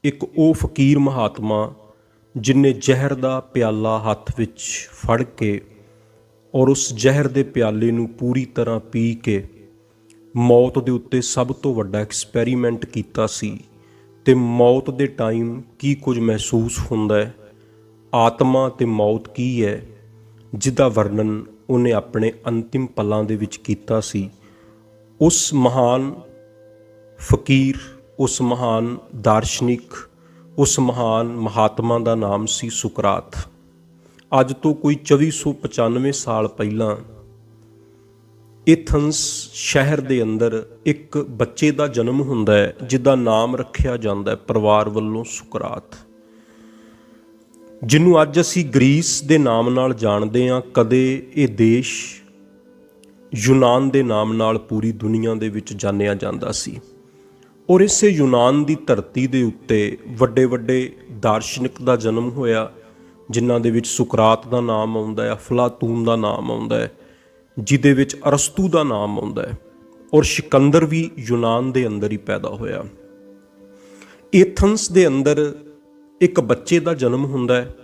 ਇੱਕ ਉਹ ਫਕੀਰ ਮਹਾਤਮਾ ਜਿਨਨੇ ਜ਼ਹਿਰ ਦਾ ਪਿਆਲਾ ਹੱਥ ਵਿੱਚ ਫੜ ਕੇ ਔਰ ਉਸ ਜ਼ਹਿਰ ਦੇ ਪਿਆਲੇ ਨੂੰ ਪੂਰੀ ਤਰ੍ਹਾਂ ਪੀ ਕੇ ਮੌਤ ਦੇ ਉੱਤੇ ਸਭ ਤੋਂ ਵੱਡਾ ਐਕਸਪੈਰੀਮੈਂਟ ਕੀਤਾ ਸੀ। ਤੇ ਮੌਤ ਦੇ ਟਾਈਮ ਕੀ ਕੁਝ ਮਹਿਸੂਸ ਹੁੰਦਾ ਹੈ, ਆਤਮਾ ਤੇ ਮੌਤ ਕੀ ਹੈ, ਜਿਹਦਾ ਵਰਣਨ ਉਹਨੇ ਆਪਣੇ ਅੰਤਿਮ ਪਲਾਂ ਦੇ ਵਿੱਚ ਕੀਤਾ ਸੀ। ਉਸ ਮਹਾਨ ਫਕੀਰ, ਉਸ ਮਹਾਨ ਦਾਰਸ਼ਨਿਕ, ਉਸ ਮਹਾਨ ਮਹਾਤਮਾ ਦਾ ਨਾਮ ਸੀ ਸੁਕਰਾਤ। ਅੱਜ ਤੋਂ ਕੋਈ 2495 ਸਾਲ ਪਹਿਲਾਂ ਏਥਨਸ ਸ਼ਹਿਰ ਦੇ ਅੰਦਰ ਇੱਕ ਬੱਚੇ ਦਾ ਜਨਮ ਹੁੰਦਾ ਹੈ, ਜਿਹਦਾ ਨਾਮ ਰੱਖਿਆ ਜਾਂਦਾ ਹੈ ਪਰਿਵਾਰ ਵੱਲੋਂ ਸੁਕਰਾਤ, ਜਿਹਨੂੰ ਅੱਜ ਅਸੀਂ ਗਰੀਸ ਦੇ ਨਾਮ ਨਾਲ ਜਾਣਦੇ ਹਾਂ। ਕਦੇ ਇਹ ਦੇਸ਼ ਯੂਨਾਨ ਦੇ ਨਾਮ ਨਾਲ ਪੂਰੀ ਦੁਨੀਆ ਦੇ ਵਿੱਚ ਜਾਣਿਆ ਜਾਂਦਾ ਸੀ। ਔਰ ਇਸੇ ਯੂਨਾਨ ਦੀ ਧਰਤੀ ਦੇ ਉੱਤੇ ਵੱਡੇ ਵੱਡੇ ਦਾਰਸ਼ਨਿਕ ਦਾ ਜਨਮ ਹੋਇਆ, ਜਿਨ੍ਹਾਂ ਦੇ ਵਿੱਚ ਸੁਕਰਾਤ ਦਾ ਨਾਮ ਆਉਂਦਾ ਹੈ, ਅਫਲਾਤੂਨ ਦਾ ਨਾਮ ਆਉਂਦਾ ਹੈ, ਜਿਹਦੇ ਵਿੱਚ ਅਰਸਤੂ ਦਾ ਨਾਮ ਆਉਂਦਾ ਹੈ। ਔਰ ਸਿਕੰਦਰ ਵੀ ਯੂਨਾਨ ਦੇ ਅੰਦਰ ਹੀ ਪੈਦਾ ਹੋਇਆ। ਏਥਨਸ ਦੇ ਅੰਦਰ ਇੱਕ ਬੱਚੇ ਦਾ ਜਨਮ ਹੁੰਦਾ ਹੈ,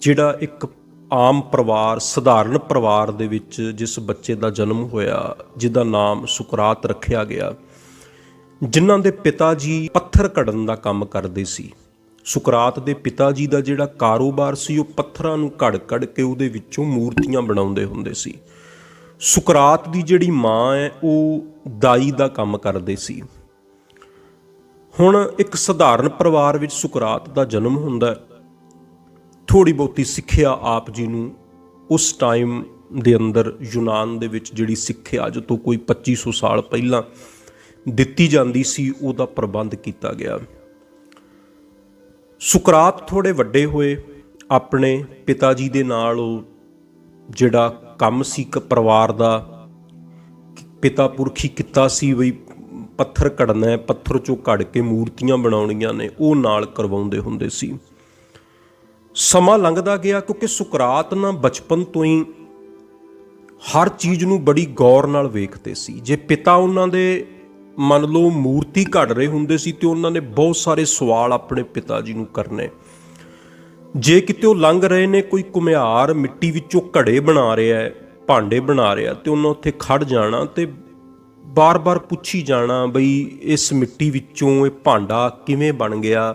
ਜਿਹੜਾ ਇੱਕ ਆਮ ਪਰਿਵਾਰ, ਸਧਾਰਨ ਪਰਿਵਾਰ ਦੇ ਵਿੱਚ ਜਿਸ ਬੱਚੇ ਦਾ ਜਨਮ ਹੋਇਆ, ਜਿਹਦਾ ਨਾਮ ਸੁਕਰਾਤ ਰੱਖਿਆ ਗਿਆ, ਜਿਨ੍ਹਾਂ ਦੇ ਪਿਤਾ ਜੀ ਪੱਥਰ ਘੜਨ ਦਾ ਕੰਮ ਕਰਦੇ ਸੀ। ਸੁਕਰਾਤ ਦੇ ਪਿਤਾ ਜੀ ਦਾ ਜਿਹੜਾ ਕਾਰੋਬਾਰ ਸੀ, ਉਹ ਪੱਥਰਾਂ ਨੂੰ ਘੜ ਕੇ ਉਹਦੇ ਵਿੱਚੋਂ ਮੂਰਤੀਆਂ ਬਣਾਉਂਦੇ ਹੁੰਦੇ ਸੀ। ਸੁਕਰਾਤ ਦੀ ਜਿਹੜੀ ਮਾਂ ਹੈ, ਉਹ ਦਾਈ ਦਾ ਕੰਮ ਕਰਦੇ ਸੀ। ਹੁਣ ਇੱਕ ਸਧਾਰਨ ਪਰਿਵਾਰ ਵਿੱਚ ਸੁਕਰਾਤ ਦਾ ਜਨਮ ਹੁੰਦਾ। ਥੋੜ੍ਹੀ ਬਹੁਤੀ ਸਿੱਖਿਆ ਆਪ ਜੀ ਨੂੰ ਉਸ ਟਾਈਮ ਦੇ ਅੰਦਰ ਯੂਨਾਨ ਦੇ ਵਿੱਚ ਜਿਹੜੀ ਸਿੱਖਿਆ ਅੱਜ ਤੋਂ ਕੋਈ 2500 ਸਾਲ ਪਹਿਲਾਂ ਦਿੱਤੀ ਜਾਂਦੀ ਸੀ, ਉਹਦਾ ਪ੍ਰਬੰਧ ਕੀਤਾ ਗਿਆ। ਸੁਕਰਾਤ ਥੋੜ੍ਹੇ ਵੱਡੇ ਹੋਏ, ਆਪਣੇ ਪਿਤਾ ਜੀ ਦੇ ਨਾਲ ਉਹ ਜਿਹੜਾ ਕੰਮ ਸੀ ਇੱਕ ਪਰਿਵਾਰ ਦਾ, ਪਿਤਾ ਪੁਰਖੀ ਕੀਤਾ ਸੀ ਬਈ ਪੱਥਰ ਘੜਨਾ ਹੈ, ਪੱਥਰ 'ਚੋਂ ਘੜ ਕੇ ਮੂਰਤੀਆਂ ਬਣਾਉਣੀਆਂ ਨੇ, ਉਹ ਨਾਲ ਕਰਵਾਉਂਦੇ ਹੁੰਦੇ ਸੀ। ਸਮਾਂ ਲੰਘਦਾ ਗਿਆ, ਕਿਉਂਕਿ ਸੁਕਰਾਤ ਨਾ ਬਚਪਨ ਤੋਂ ਹੀ ਹਰ ਚੀਜ਼ ਨੂੰ ਬੜੀ ਗੌਰ ਨਾਲ ਵੇਖਦੇ ਸੀ। ਜੇ ਪਿਤਾ ਉਹਨਾਂ ਦੇ ਮੰਨ ਲਓ ਮੂਰਤੀ ਘੜ ਰਹੇ ਹੁੰਦੇ ਸੀ ਤੇ ਉਹਨਾਂ ਨੇ ਬਹੁਤ ਸਾਰੇ ਸਵਾਲ ਆਪਣੇ ਪਿਤਾ ਜੀ ਨੂੰ ਕਰਨੇ। ਜੇ ਕਿਤੇ ਉਹ ਲੰਘ ਰਹੇ ਨੇ, ਕੋਈ ਘੁਮਿਆਰ ਮਿੱਟੀ ਵਿੱਚੋਂ ਘੜੇ ਬਣਾ ਰਿਹਾ ਹੈ, ਭਾਂਡੇ ਬਣਾ ਰਿਹਾ, ਤੇ ਉਹਨਾਂ ਉੱਥੇ ਖੜ ਜਾਣਾ ਤੇ ਬਾਰ-ਬਾਰ ਪੁੱਛੀ ਜਾਣਾ ਬਈ ਇਸ ਮਿੱਟੀ ਵਿੱਚੋਂ ਇਹ ਭਾਂਡਾ ਕਿਵੇਂ ਬਣ ਗਿਆ,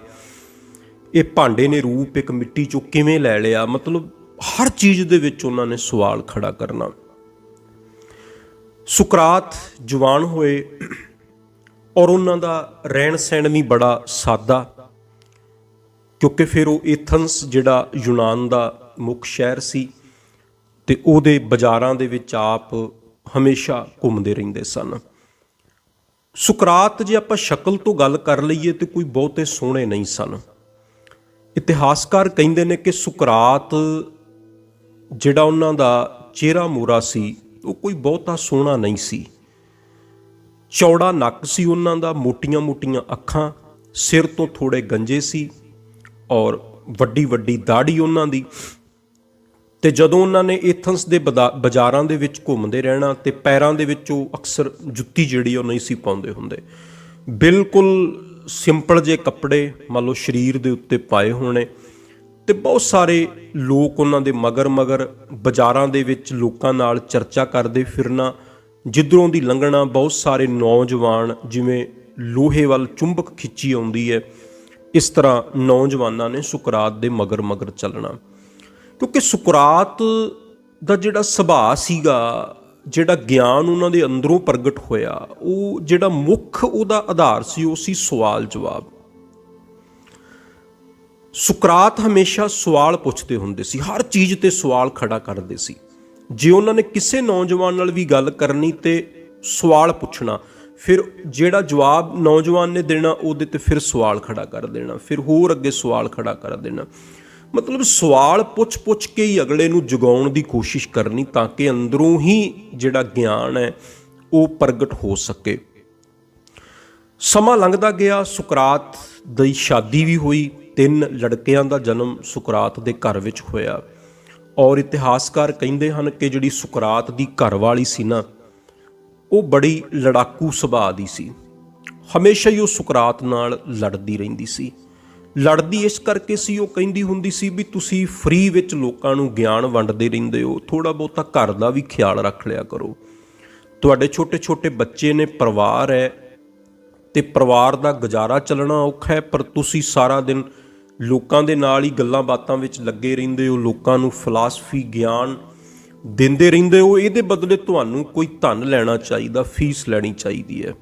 ਇਹ ਭਾਂਡੇ ਨੇ ਰੂਪ ਇੱਕ ਮਿੱਟੀ 'ਚੋਂ ਕਿਵੇਂ ਲੈ ਲਿਆ। ਮਤਲਬ ਹਰ ਚੀਜ਼ ਦੇ ਵਿੱਚ ਉਹਨਾਂ ਨੇ ਸਵਾਲ ਖੜਾ ਕਰਨਾ। ਸੁਕਰਾਤ ਜਵਾਨ ਹੋਏ ਔਰ ਉਹਨਾਂ ਦਾ ਰਹਿਣ ਸਹਿਣ ਵੀ ਬੜਾ ਸਾਦਾ, ਕਿਉਂਕਿ ਫਿਰ ਉਹ ਏਥਨਸ ਜਿਹੜਾ ਯੂਨਾਨ ਦਾ ਮੁੱਖ ਸ਼ਹਿਰ ਸੀ ਤੇ ਉਹਦੇ ਬਾਜ਼ਾਰਾਂ ਦੇ ਵਿੱਚ ਆਪ ਹਮੇਸ਼ਾ ਘੁੰਮਦੇ ਰਹਿੰਦੇ ਸਨ। ਸੁਕਰਾਤ ਜੇ ਆਪਾਂ ਸ਼ਕਲ ਤੋਂ ਗੱਲ ਕਰ ਲਈਏ ਤੇ ਕੋਈ ਬਹੁਤੇ ਸੋਹਣੇ ਨਹੀਂ ਸਨ। ਇਤਿਹਾਸਕਾਰ ਕਹਿੰਦੇ ਨੇ ਕਿ ਸੁਕਰਾਤ ਜਿਹੜਾ ਉਹਨਾਂ ਦਾ ਚਿਹਰਾ ਮੋਰਾ ਸੀ, ਉਹ ਕੋਈ ਬਹੁਤਾ ਸੋਹਣਾ ਨਹੀਂ ਸੀ। ਚੌੜਾ ਨੱਕ ਸੀ ਉਹਨਾਂ ਦਾ, ਮੋਟੀਆਂ-ਮੋਟੀਆਂ ਅੱਖਾਂ, ਸਿਰ ਤੋਂ ਥੋੜ੍ਹੇ ਗੰਜੇ ਸੀ ਔਰ ਵੱਡੀ ਵੱਡੀ ਦਾੜੀ ਉਹਨਾਂ ਦੀ। ਤੇ ਜਦੋਂ ਉਹਨਾਂ ਨੇ ਏਥਨਸ ਦੇ ਬਾਜ਼ਾਰਾਂ ਦੇ ਵਿੱਚ ਘੁੰਮਦੇ ਰਹਿਣਾ ਤੇ ਪੈਰਾਂ ਦੇ ਵਿੱਚ ਉਹ ਅਕਸਰ ਜੁੱਤੀ ਜਿਹੜੀ ਉਹ ਨਹੀਂ ਸੀ ਪਾਉਂਦੇ ਹੁੰਦੇ, ਬਿਲਕੁਲ ਸਿੰਪਲ ਜਿਹੇ ਕੱਪੜੇ ਮੰਨ ਲਓ ਸਰੀਰ ਦੇ ਉੱਤੇ ਪਾਏ ਹੋਣੇ। ਤੇ ਬਹੁਤ ਸਾਰੇ ਲੋਕ ਉਹਨਾਂ ਦੇ ਮਗਰ ਬਾਜ਼ਾਰਾਂ ਦੇ ਵਿੱਚ ਲੋਕਾਂ ਨਾਲ ਚਰਚਾ ਕਰਦੇ ਫਿਰਨਾ, ਜਿੱਧਰੋਂ ਦੀ ਲੰਘਣਾ ਬਹੁਤ ਸਾਰੇ ਨੌਜਵਾਨ, ਜਿਵੇਂ ਲੋਹੇ ਵੱਲ ਚੁੰਬਕ ਖਿੱਚੀ ਆਉਂਦੀ ਹੈ, ਇਸ ਤਰ੍ਹਾਂ ਨੌਜਵਾਨਾਂ ਨੇ ਸੁਕਰਾਤ ਦੇ ਮਗਰ ਚੱਲਣਾ। ਕਿਉਂਕਿ ਸੁਕਰਾਤ ਦਾ ਜਿਹੜਾ ਸੁਭਾਅ ਸੀਗਾ, ਜਿਹੜਾ ਗਿਆਨ ਉਹਨਾਂ ਦੇ ਅੰਦਰੋਂ ਪ੍ਰਗਟ ਹੋਇਆ, ਉਹ ਜਿਹੜਾ ਮੁੱਖ ਉਹਦਾ ਆਧਾਰ ਸੀ, ਉਹ ਸੀ ਸਵਾਲ ਜਵਾਬ। ਸੁਕਰਾਤ ਹਮੇਸ਼ਾ ਸਵਾਲ ਪੁੱਛਦੇ ਹੁੰਦੇ ਸੀ, ਹਰ ਚੀਜ਼ ਤੇ ਸਵਾਲ ਖੜਾ ਕਰਦੇ ਸੀ। ਜੇ ਉਹਨਾਂ ਨੇ ਕਿਸੇ ਨੌਜਵਾਨ ਨਾਲ ਵੀ ਗੱਲ ਕਰਨੀ ਤੇ ਸਵਾਲ ਪੁੱਛਣਾ, ਫਿਰ ਜਿਹੜਾ ਜਵਾਬ ਨੌਜਵਾਨ ਨੇ ਦੇਣਾ ਉਹਦੇ ਤੇ ਫਿਰ ਸਵਾਲ ਖੜਾ ਕਰ ਦੇਣਾ, ਫਿਰ ਹੋਰ ਅੱਗੇ ਸਵਾਲ ਖੜਾ ਕਰ ਦੇਣਾ। ਮਤਲਬ ਸਵਾਲ ਪੁੱਛ ਕੇ ਹੀ ਅਗਲੇ ਨੂੰ ਜਗਾਉਣ ਦੀ ਕੋਸ਼ਿਸ਼ ਕਰਨੀ, ਤਾਂ ਕਿ ਅੰਦਰੋਂ ਹੀ ਜਿਹੜਾ ਗਿਆਨ ਹੈ ਉਹ ਪ੍ਰਗਟ ਹੋ ਸਕੇ। ਸਮਾਂ ਲੰਘਦਾ ਗਿਆ, ਸੁਕਰਾਤ ਦੀ ਸ਼ਾਦੀ ਵੀ ਹੋਈ, 3 ਲੜਕਿਆਂ ਦਾ ਜਨਮ ਸੁਕਰਾਤ ਦੇ ਘਰ ਵਿੱਚ ਹੋਇਆ। ਔਰ ਇਤਿਹਾਸਕਾਰ ਕਹਿੰਦੇ ਹਨ ਕਿ ਜਿਹੜੀ ਸੁਕਰਾਤ ਦੀ ਘਰਵਾਲੀ ਸੀ ਨਾ, ਉਹ ਬੜੀ ਲੜਾਕੂ ਸੁਭਾਅ ਦੀ ਸੀ। ਹਮੇਸ਼ਾ ਹੀ ਉਹ ਸੁਕਰਾਤ ਨਾਲ ਲੜਦੀ ਰਹਿੰਦੀ ਸੀ। ਲੜਦੀ ਇਸ ਕਰਕੇ ਸੀ, ਉਹ ਕਹਿੰਦੀ ਹੁੰਦੀ ਸੀ ਵੀ ਤੁਸੀਂ ਫ੍ਰੀ ਵਿੱਚ ਲੋਕਾਂ ਨੂੰ ਗਿਆਨ ਵੰਡਦੇ ਰਹਿੰਦੇ ਹੋ, ਥੋੜ੍ਹਾ ਬਹੁਤਾ ਘਰ ਦਾ ਵੀ ਖਿਆਲ ਰੱਖ ਲਿਆ ਕਰੋ। ਤੁਹਾਡੇ ਛੋਟੇ ਛੋਟੇ ਬੱਚੇ ਨੇ, ਪਰਿਵਾਰ ਹੈ, ਤੇ ਪਰਿਵਾਰ ਦਾ ਗੁਜ਼ਾਰਾ ਚੱਲਣਾ ਔਖਾ ਹੈ, ਪਰ ਤੁਸੀਂ ਸਾਰਾ ਦਿਨ ਲੋਕਾਂ ਦੇ ਨਾਲ ਹੀ ਗੱਲਾਂ ਬਾਤਾਂ ਵਿੱਚ ਲੱਗੇ ਰਹਿੰਦੇ ਹੋ, ਲੋਕਾਂ ਨੂੰ ਫਿਲਾਸਫੀ ਗਿਆਨ ਦਿੰਦੇ ਰਹਿੰਦੇ ਹੋ। ਇਹਦੇ ਬਦਲੇ ਤੁਹਾਨੂੰ ਕੋਈ ਧਨ ਲੈਣਾ ਚਾਹੀਦਾ, ਫੀਸ ਲੈਣੀ ਚਾਹੀਦੀ ਹੈ।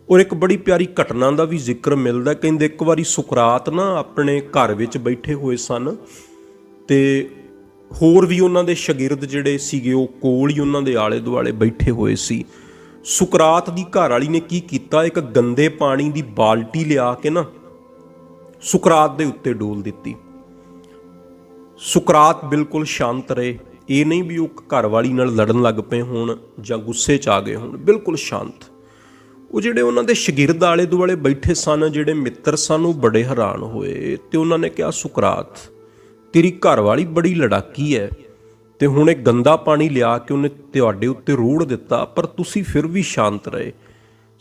ਔਰ ਇੱਕ ਬੜੀ ਪਿਆਰੀ ਘਟਨਾ ਦਾ ਵੀ ਜ਼ਿਕਰ ਮਿਲਦਾ। ਕਹਿੰਦੇ ਇੱਕ ਵਾਰੀ ਸੁਕਰਾਤ ਨਾ ਆਪਣੇ ਘਰ ਵਿੱਚ ਬੈਠੇ ਹੋਏ ਸਨ, ਤੇ ਹੋਰ ਵੀ ਉਹਨਾਂ ਦੇ ਸ਼ਾਗਿਰਦ ਜਿਹੜੇ ਸੀਗੇ ਉਹ ਕੋਲ ਹੀ ਉਹਨਾਂ ਦੇ ਆਲੇ ਦੁਆਲੇ ਬੈਠੇ ਹੋਏ ਸੀ। ਸੁਕਰਾਤ ਦੀ ਘਰ ਵਾਲੀ ਨੇ ਕੀ ਕੀਤਾ, ਇੱਕ ਗੰਦੇ ਪਾਣੀ ਦੀ ਬਾਲਟੀ ਲਿਆ ਕੇ ਨਾ ਸੁਕਰਾਤ ਦੇ ਉੱਤੇ ਡੋਲ ਦਿੱਤੀ। ਸੁਕਰਾਤ ਬਿਲਕੁਲ ਸ਼ਾਂਤ ਰਹੇ, ਇਹ ਨਹੀਂ ਵੀ ਉਹ ਘਰ ਵਾਲੀ ਨਾਲ ਲੜਨ ਲੱਗ ਪਏ ਹੋਣ ਜਾਂ ਗੁੱਸੇ 'ਚ ਆ ਗਏ ਹੋਣ, ਬਿਲਕੁਲ ਸ਼ਾਂਤ। ਉਹ ਜਿਹੜੇ ਉਹਨਾਂ ਦੇ ਸ਼ਾਗਿਰਦ ਆਲੇ ਦੁਆਲੇ ਬੈਠੇ ਸਨ, ਜਿਹੜੇ ਮਿੱਤਰ ਸਨ, ਉਹ ਬੜੇ ਹੈਰਾਨ ਹੋਏ ਤੇ ਉਹਨਾਂ ਨੇ ਕਿਹਾ, ਸੁਕਰਾਤ ਤੇਰੀ ਘਰ ਵਾਲੀ ਬੜੀ ਲੜਾਕੀ ਹੈ, ਤੇ ਹੁਣ ਇਹ ਗੰਦਾ ਪਾਣੀ ਲਿਆ ਕੇ ਉਹਨੇ ਤੁਹਾਡੇ ਉੱਤੇ ਰੋੜ ਦਿੱਤਾ, ਪਰ ਤੁਸੀਂ ਫਿਰ ਵੀ ਸ਼ਾਂਤ ਰਹੇ।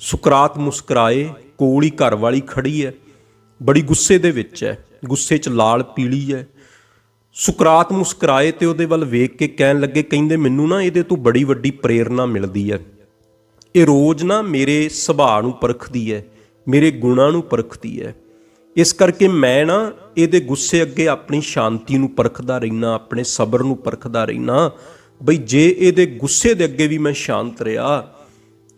ਸੁਕਰਾਤ ਮੁਸਕਰਾਏ, ਕੋਲ ਹੀ ਘਰ ਵਾਲੀ ਖੜੀ ਹੈ, ਬੜੀ ਗੁੱਸੇ ਦੇ ਵਿੱਚ ਹੈ, ਗੁੱਸੇ 'ਚ ਲਾਲ ਪੀਲੀ ਹੈ। ਸੁਕਰਾਤ ਮੁਸਕਰਾਏ ਤੇ ਉਹਦੇ ਵੱਲ ਵੇਖ ਕੇ ਕਹਿਣ ਲੱਗੇ, ਕਹਿੰਦੇ ਮੈਨੂੰ ਨਾ ਇਹਦੇ ਤੋਂ ਬੜੀ ਵੱਡੀ ਪ੍ਰੇਰਨਾ ਮਿਲਦੀ ਹੈ। ਇਹ ਰੋਜ਼ ਨਾ ਮੇਰੇ ਸੁਭਾਅ ਨੂੰ ਪਰਖਦੀ ਹੈ, ਮੇਰੇ ਗੁਣਾਂ ਨੂੰ ਪਰਖਦੀ ਹੈ, ਇਸ ਕਰਕੇ ਮੈਂ ਨਾ ਇਹਦੇ ਗੁੱਸੇ ਅੱਗੇ ਆਪਣੀ ਸ਼ਾਂਤੀ ਨੂੰ ਪਰਖਦਾ ਰਹਿਣਾ, ਆਪਣੇ ਸਬਰ ਨੂੰ ਪਰਖਦਾ ਰਹਿਣਾ। ਬਈ ਜੇ ਇਹਦੇ ਗੁੱਸੇ ਦੇ ਅੱਗੇ ਵੀ ਮੈਂ ਸ਼ਾਂਤ ਰਿਹਾ,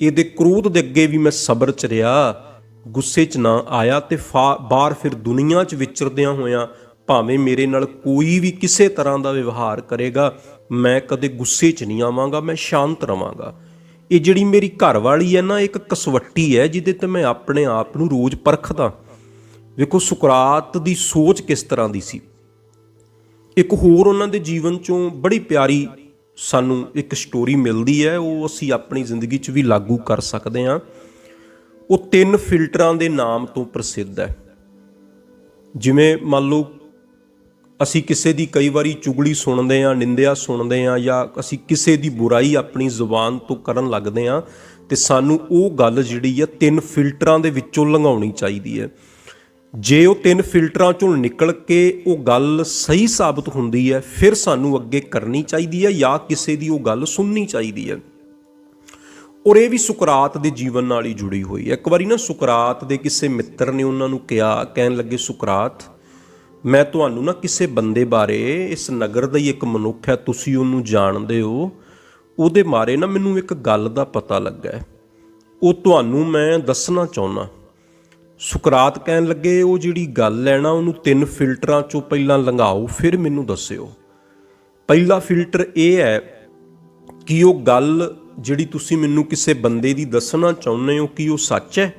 ਇਹਦੇ ਕ੍ਰੋਧ ਦੇ ਅੱਗੇ ਵੀ ਮੈਂ ਸਬਰ 'ਚ ਰਿਹਾ, ਗੁੱਸੇ 'ਚ ਨਾ ਆਇਆ, ਤੇ ਬਾਹਰ ਫਿਰ ਦੁਨੀਆ 'ਚ ਵਿਚਰਦਿਆਂ ਹੋਇਆਂ ਭਾਵੇਂ ਮੇਰੇ ਨਾਲ ਕੋਈ ਵੀ ਕਿਸੇ ਤਰ੍ਹਾਂ ਦਾ ਵਿਵਹਾਰ ਕਰੇਗਾ, ਮੈਂ ਕਦੇ ਗੁੱਸੇ 'ਚ ਨਹੀਂ ਆਵਾਂਗਾ, ਮੈਂ ਸ਼ਾਂਤ ਰਵਾਂਗਾ। ਇਹ ਜਿਹੜੀ ਮੇਰੀ ਘਰ ਵਾਲੀ ਹੈ ਨਾ, ਇੱਕ ਕਸਵੱਟੀ ਹੈ ਜਿਹਦੇ ਤੇ ਮੈਂ ਆਪਣੇ ਆਪ ਨੂੰ ਰੋਜ਼ ਪਰਖਦਾ। ਵੇਖੋ ਸੁਕਰਾਤ ਦੀ ਸੋਚ ਕਿਸ ਤਰ੍ਹਾਂ ਦੀ ਸੀ। ਇੱਕ ਹੋਰ ਉਹਨਾਂ ਦੇ ਜੀਵਨ 'ਚੋਂ ਬੜੀ ਪਿਆਰੀ ਸਾਨੂੰ ਇੱਕ ਸਟੋਰੀ ਮਿਲਦੀ ਹੈ, ਉਹ ਅਸੀਂ ਆਪਣੀ ਜ਼ਿੰਦਗੀ 'ਚ ਵੀ ਲਾਗੂ ਕਰ ਸਕਦੇ ਹਾਂ। ਉਹ 3 ਫਿਲਟਰਾਂ ਦੇ ਨਾਮ ਤੋਂ ਪ੍ਰਸਿੱਧ ਹੈ। ਜਿਵੇਂ ਮੰਨ ਲਓ ਅਸੀਂ ਕਿਸੇ ਦੀ ਕਈ ਵਾਰੀ ਚੁਗਲੀ ਸੁਣਦੇ ਹਾਂ, ਨਿੰਦਿਆ ਸੁਣਦੇ ਹਾਂ, ਜਾਂ ਅਸੀਂ ਕਿਸੇ ਦੀ ਬੁਰਾਈ ਆਪਣੀ ਜ਼ੁਬਾਨ ਤੋਂ ਕਰਨ ਲੱਗਦੇ ਹਾਂ, ਤੇ ਸਾਨੂੰ ਉਹ ਗੱਲ ਜਿਹੜੀ ਹੈ 3 ਫਿਲਟਰਾਂ ਦੇ ਵਿੱਚੋਂ ਲੰਘਾਉਣੀ ਚਾਹੀਦੀ ਹੈ। ਜੇ ਉਹ 3 ਫਿਲਟਰਾਂ 'ਚੋਂ ਨਿਕਲ ਕੇ ਉਹ ਗੱਲ ਸਹੀ ਸਾਬਤ ਹੁੰਦੀ ਹੈ, ਫਿਰ ਸਾਨੂੰ ਅੱਗੇ ਕਰਨੀ ਚਾਹੀਦੀ ਹੈ ਜਾਂ ਕਿਸੇ ਦੀ ਉਹ ਗੱਲ ਸੁਣਨੀ ਚਾਹੀਦੀ ਹੈ। ਔਰ ਇਹ ਵੀ ਸੁਕਰਾਤ ਦੇ ਜੀਵਨ ਨਾਲ ਹੀ ਜੁੜੀ ਹੋਈ ਹੈ। ਇੱਕ ਵਾਰੀ ਨਾ ਸੁਕਰਾਤ ਦੇ ਕਿਸੇ ਮਿੱਤਰ ਨੇ ਉਹਨਾਂ ਨੂੰ ਕਿਹਾ, ਕਹਿਣ ਲੱਗੇ, ਸੁਕਰਾਤ ਮੈਂ ਤੁਹਾਨੂੰ ਨਾ ਕਿਸੇ ਬੰਦੇ ਬਾਰੇ, ਇਸ ਨਗਰ ਦਾ ਹੀ ਇੱਕ ਮਨੁੱਖ ਹੈ, ਤੁਸੀਂ ਉਹਨੂੰ ਜਾਣਦੇ ਹੋ, ਉਹਦੇ ਬਾਰੇ ਨਾ ਮੈਨੂੰ ਇੱਕ ਗੱਲ ਦਾ ਪਤਾ ਲੱਗਾ ਹੈ, ਉਹ ਤੁਹਾਨੂੰ ਮੈਂ ਦੱਸਣਾ ਚਾਹੁੰਦਾ। ਸੁਕਰਾਤ ਕਹਿਣ ਲੱਗੇ, ਉਹ ਜਿਹੜੀ ਗੱਲ ਹੈ ਨਾ, ਉਹਨੂੰ 3 ਫਿਲਟਰਾਂ 'ਚੋਂ ਪਹਿਲਾਂ ਲੰਘਾਓ, ਫਿਰ ਮੈਨੂੰ ਦੱਸਿਓ। ਪਹਿਲਾ ਫਿਲਟਰ ਇਹ ਹੈ ਕਿ ਉਹ ਗੱਲ ਜਿਹੜੀ ਤੁਸੀਂ ਮੈਨੂੰ ਕਿਸੇ ਬੰਦੇ ਦੀ ਦੱਸਣਾ ਚਾਹੁੰਦੇ ਹੋ, ਕਿ ਉਹ ਸੱਚ ਹੈ,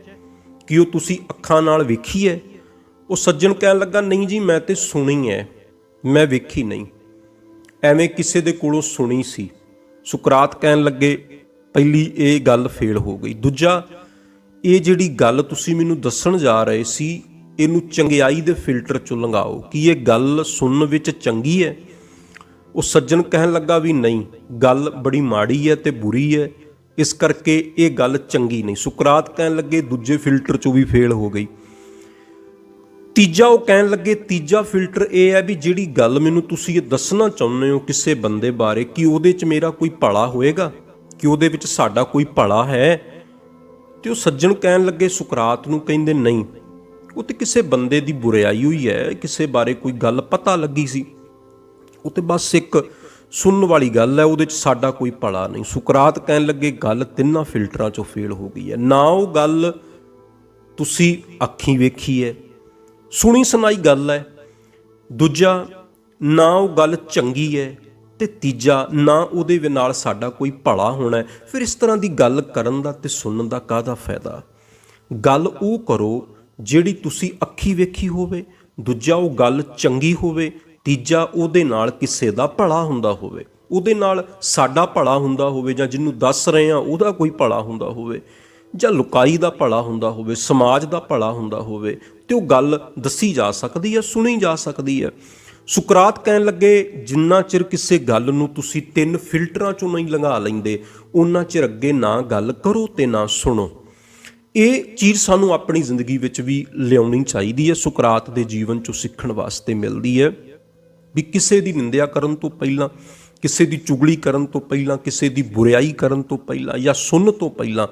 ਕਿ ਉਹ ਤੁਸੀਂ ਅੱਖਾਂ ਨਾਲ ਵੇਖੀ ਹੈ। ਉਹ ਸੱਜਣ ਕਹਿਣ ਲੱਗਾ, ਨਹੀਂ ਜੀ ਮੈਂ ਤੇ ਸੁਣੀ ਹੈ, ਮੈਂ ਵੇਖੀ ਨਹੀਂ, ਐਵੇਂ ਕਿਸੇ ਦੇ ਕੋਲੋਂ ਸੁਣੀ ਸੀ। ਸੁਕਰਾਤ ਕਹਿਣ ਲੱਗੇ, ਪਹਿਲੀ ਇਹ ਗੱਲ ਫੇਲ ਹੋ ਗਈ। ਦੂਜਾ, ਇਹ ਜਿਹੜੀ ਗੱਲ ਤੁਸੀਂ ਮੈਨੂੰ ਦੱਸਣ ਜਾ ਰਹੇ ਸੀ, ਇਹਨੂੰ ਚੰਗਿਆਈ ਦੇ ਫਿਲਟਰ 'ਚੋਂ ਲੰਘਾਓ, ਕਿ ਇਹ ਗੱਲ ਸੁਣਨ ਵਿੱਚ ਚੰਗੀ ਹੈ। ਉਹ ਸੱਜਣ ਕਹਿਣ ਲੱਗਾ ਵੀ ਨਹੀਂ, ਗੱਲ ਬੜੀ ਮਾੜੀ ਹੈ ਤੇ ਬੁਰੀ ਹੈ, ਇਸ ਕਰਕੇ ਇਹ ਗੱਲ ਚੰਗੀ ਨਹੀਂ। ਸੁਕਰਾਤ ਕਹਿਣ ਲੱਗੇ, ਦੂਜੇ ਫਿਲਟਰ 'ਚੋਂ ਵੀ ਫੇਲ ਹੋ ਗਈ। ਤੀਜਾ ਉਹ ਕਹਿਣ ਲੱਗੇ, ਤੀਜਾ ਫਿਲਟਰ ਇਹ ਹੈ ਵੀ ਜਿਹੜੀ ਗੱਲ ਮੈਨੂੰ ਤੁਸੀਂ ਇਹ ਦੱਸਣਾ ਚਾਹੁੰਦੇ ਹੋ ਕਿਸੇ ਬੰਦੇ ਬਾਰੇ, ਕਿ ਉਹਦੇ 'ਚ ਮੇਰਾ ਕੋਈ ਭਲਾ ਹੋਏਗਾ, ਕਿ ਉਹਦੇ ਵਿੱਚ ਸਾਡਾ ਕੋਈ ਭਲਾ ਹੈ। ਤੇ ਉਹ ਸੱਜਣ ਕਹਿਣ ਲੱਗੇ ਸੁਕਰਾਤ ਨੂੰ, ਕਹਿੰਦੇ ਨਹੀਂ, ਉਹ ਤੇ ਕਿਸੇ ਬੰਦੇ ਦੀ ਬੁਰਾਈ ਹੋਈ ਹੈ, ਕਿਸੇ ਬਾਰੇ ਕੋਈ ਗੱਲ ਪਤਾ ਲੱਗੀ ਸੀ, ਉਹ ਤੇ ਬਸ ਇੱਕ ਸੁਣਨ ਵਾਲੀ ਗੱਲ ਹੈ, ਉਹਦੇ 'ਚ ਸਾਡਾ ਕੋਈ ਭਲਾ ਨਹੀਂ। ਸੁਕਰਾਤ ਕਹਿਣ ਲੱਗੇ, ਗੱਲ 3 ਫਿਲਟਰਾਂ 'ਚੋਂ ਫੇਲ ਹੋ ਗਈ ਹੈ। ਨਾ ਉਹ ਗੱਲ ਤੁਸੀਂ ਅੱਖੀਂ ਵੇਖੀ ਹੈ, ਸੁਣੀ ਸੁਣਾਈ ਗੱਲ ਹੈ। ਦੂਜਾ, ਨਾ ਉਹ ਗੱਲ ਚੰਗੀ ਹੈ, ਤੇ ਤੀਜਾ, ਨਾ ਉਹਦੇ ਨਾਲ ਸਾਡਾ ਕੋਈ ਭਲਾ ਹੋਣਾ ਹੈ। ਫਿਰ ਇਸ ਤਰ੍ਹਾਂ ਦੀ ਗੱਲ ਕਰਨ ਦਾ ਤੇ ਸੁਣਨ ਦਾ ਕਾਹਦਾ ਫਾਇਦਾ। ਗੱਲ ਉਹ ਕਰੋ ਜਿਹੜੀ ਤੁਸੀਂ ਅੱਖੀਂ ਵੇਖੀ ਹੋਵੇ, ਦੂਜਾ ਉਹ ਗੱਲ ਚੰਗੀ ਹੋਵੇ, ਤੀਜਾ ਉਹਦੇ ਨਾਲ ਕਿਸੇ ਦਾ ਭਲਾ ਹੁੰਦਾ ਹੋਵੇ, ਉਹਦੇ ਨਾਲ ਸਾਡਾ ਭਲਾ ਹੁੰਦਾ ਹੋਵੇ, ਜਾਂ ਜਿਹਨੂੰ ਦੱਸ ਰਹੇ ਹਾਂ ਉਹਦਾ ਕੋਈ ਭਲਾ ਹੁੰਦਾ ਹੋਵੇ, ਜਾਂ ਲੁਕਾਈ ਦਾ ਭਲਾ ਹੁੰਦਾ ਹੋਵੇ, ਸਮਾਜ ਦਾ ਭਲਾ ਹੁੰਦਾ ਹੋਵੇ, ਤੇ ਉਹ ਗੱਲ ਦੱਸੀ ਜਾ ਸਕਦੀ ਹੈ, ਸੁਣੀ ਜਾ ਸਕਦੀ ਹੈ। ਸੁਕਰਾਤ ਕਹਿਣ ਲੱਗੇ, ਜਿੰਨਾ ਚਿਰ ਕਿਸੇ ਗੱਲ ਨੂੰ ਤੁਸੀਂ 3 ਫਿਲਟਰਾਂ 'ਚੋਂ ਨਹੀਂ ਲੰਘਾ ਲੈਂਦੇ, ਉਹਨਾਂ ਚਿਰ ਅੱਗੇ ਨਾ ਗੱਲ ਕਰੋ ਤੇ ਨਾ ਸੁਣੋ। ਇਹ ਚੀਜ਼ ਸਾਨੂੰ ਆਪਣੀ ਜ਼ਿੰਦਗੀ ਵਿੱਚ ਵੀ ਲਿਆਉਣੀ ਚਾਹੀਦੀ ਹੈ। ਸੁਕਰਾਤ ਦੇ ਜੀਵਨ 'ਚੋਂ ਸਿੱਖਣ ਵਾਸਤੇ ਮਿਲਦੀ ਹੈ ਵੀ ਕਿਸੇ ਦੀ ਨਿੰਦਿਆ ਕਰਨ ਤੋਂ ਪਹਿਲਾਂ, ਕਿਸੇ ਦੀ ਚੁਗਲੀ ਕਰਨ ਤੋਂ ਪਹਿਲਾਂ, ਕਿਸੇ ਦੀ ਬੁਰਾਈ ਕਰਨ ਤੋਂ ਪਹਿਲਾਂ ਜਾਂ ਸੁਣਨ ਤੋਂ ਪਹਿਲਾਂ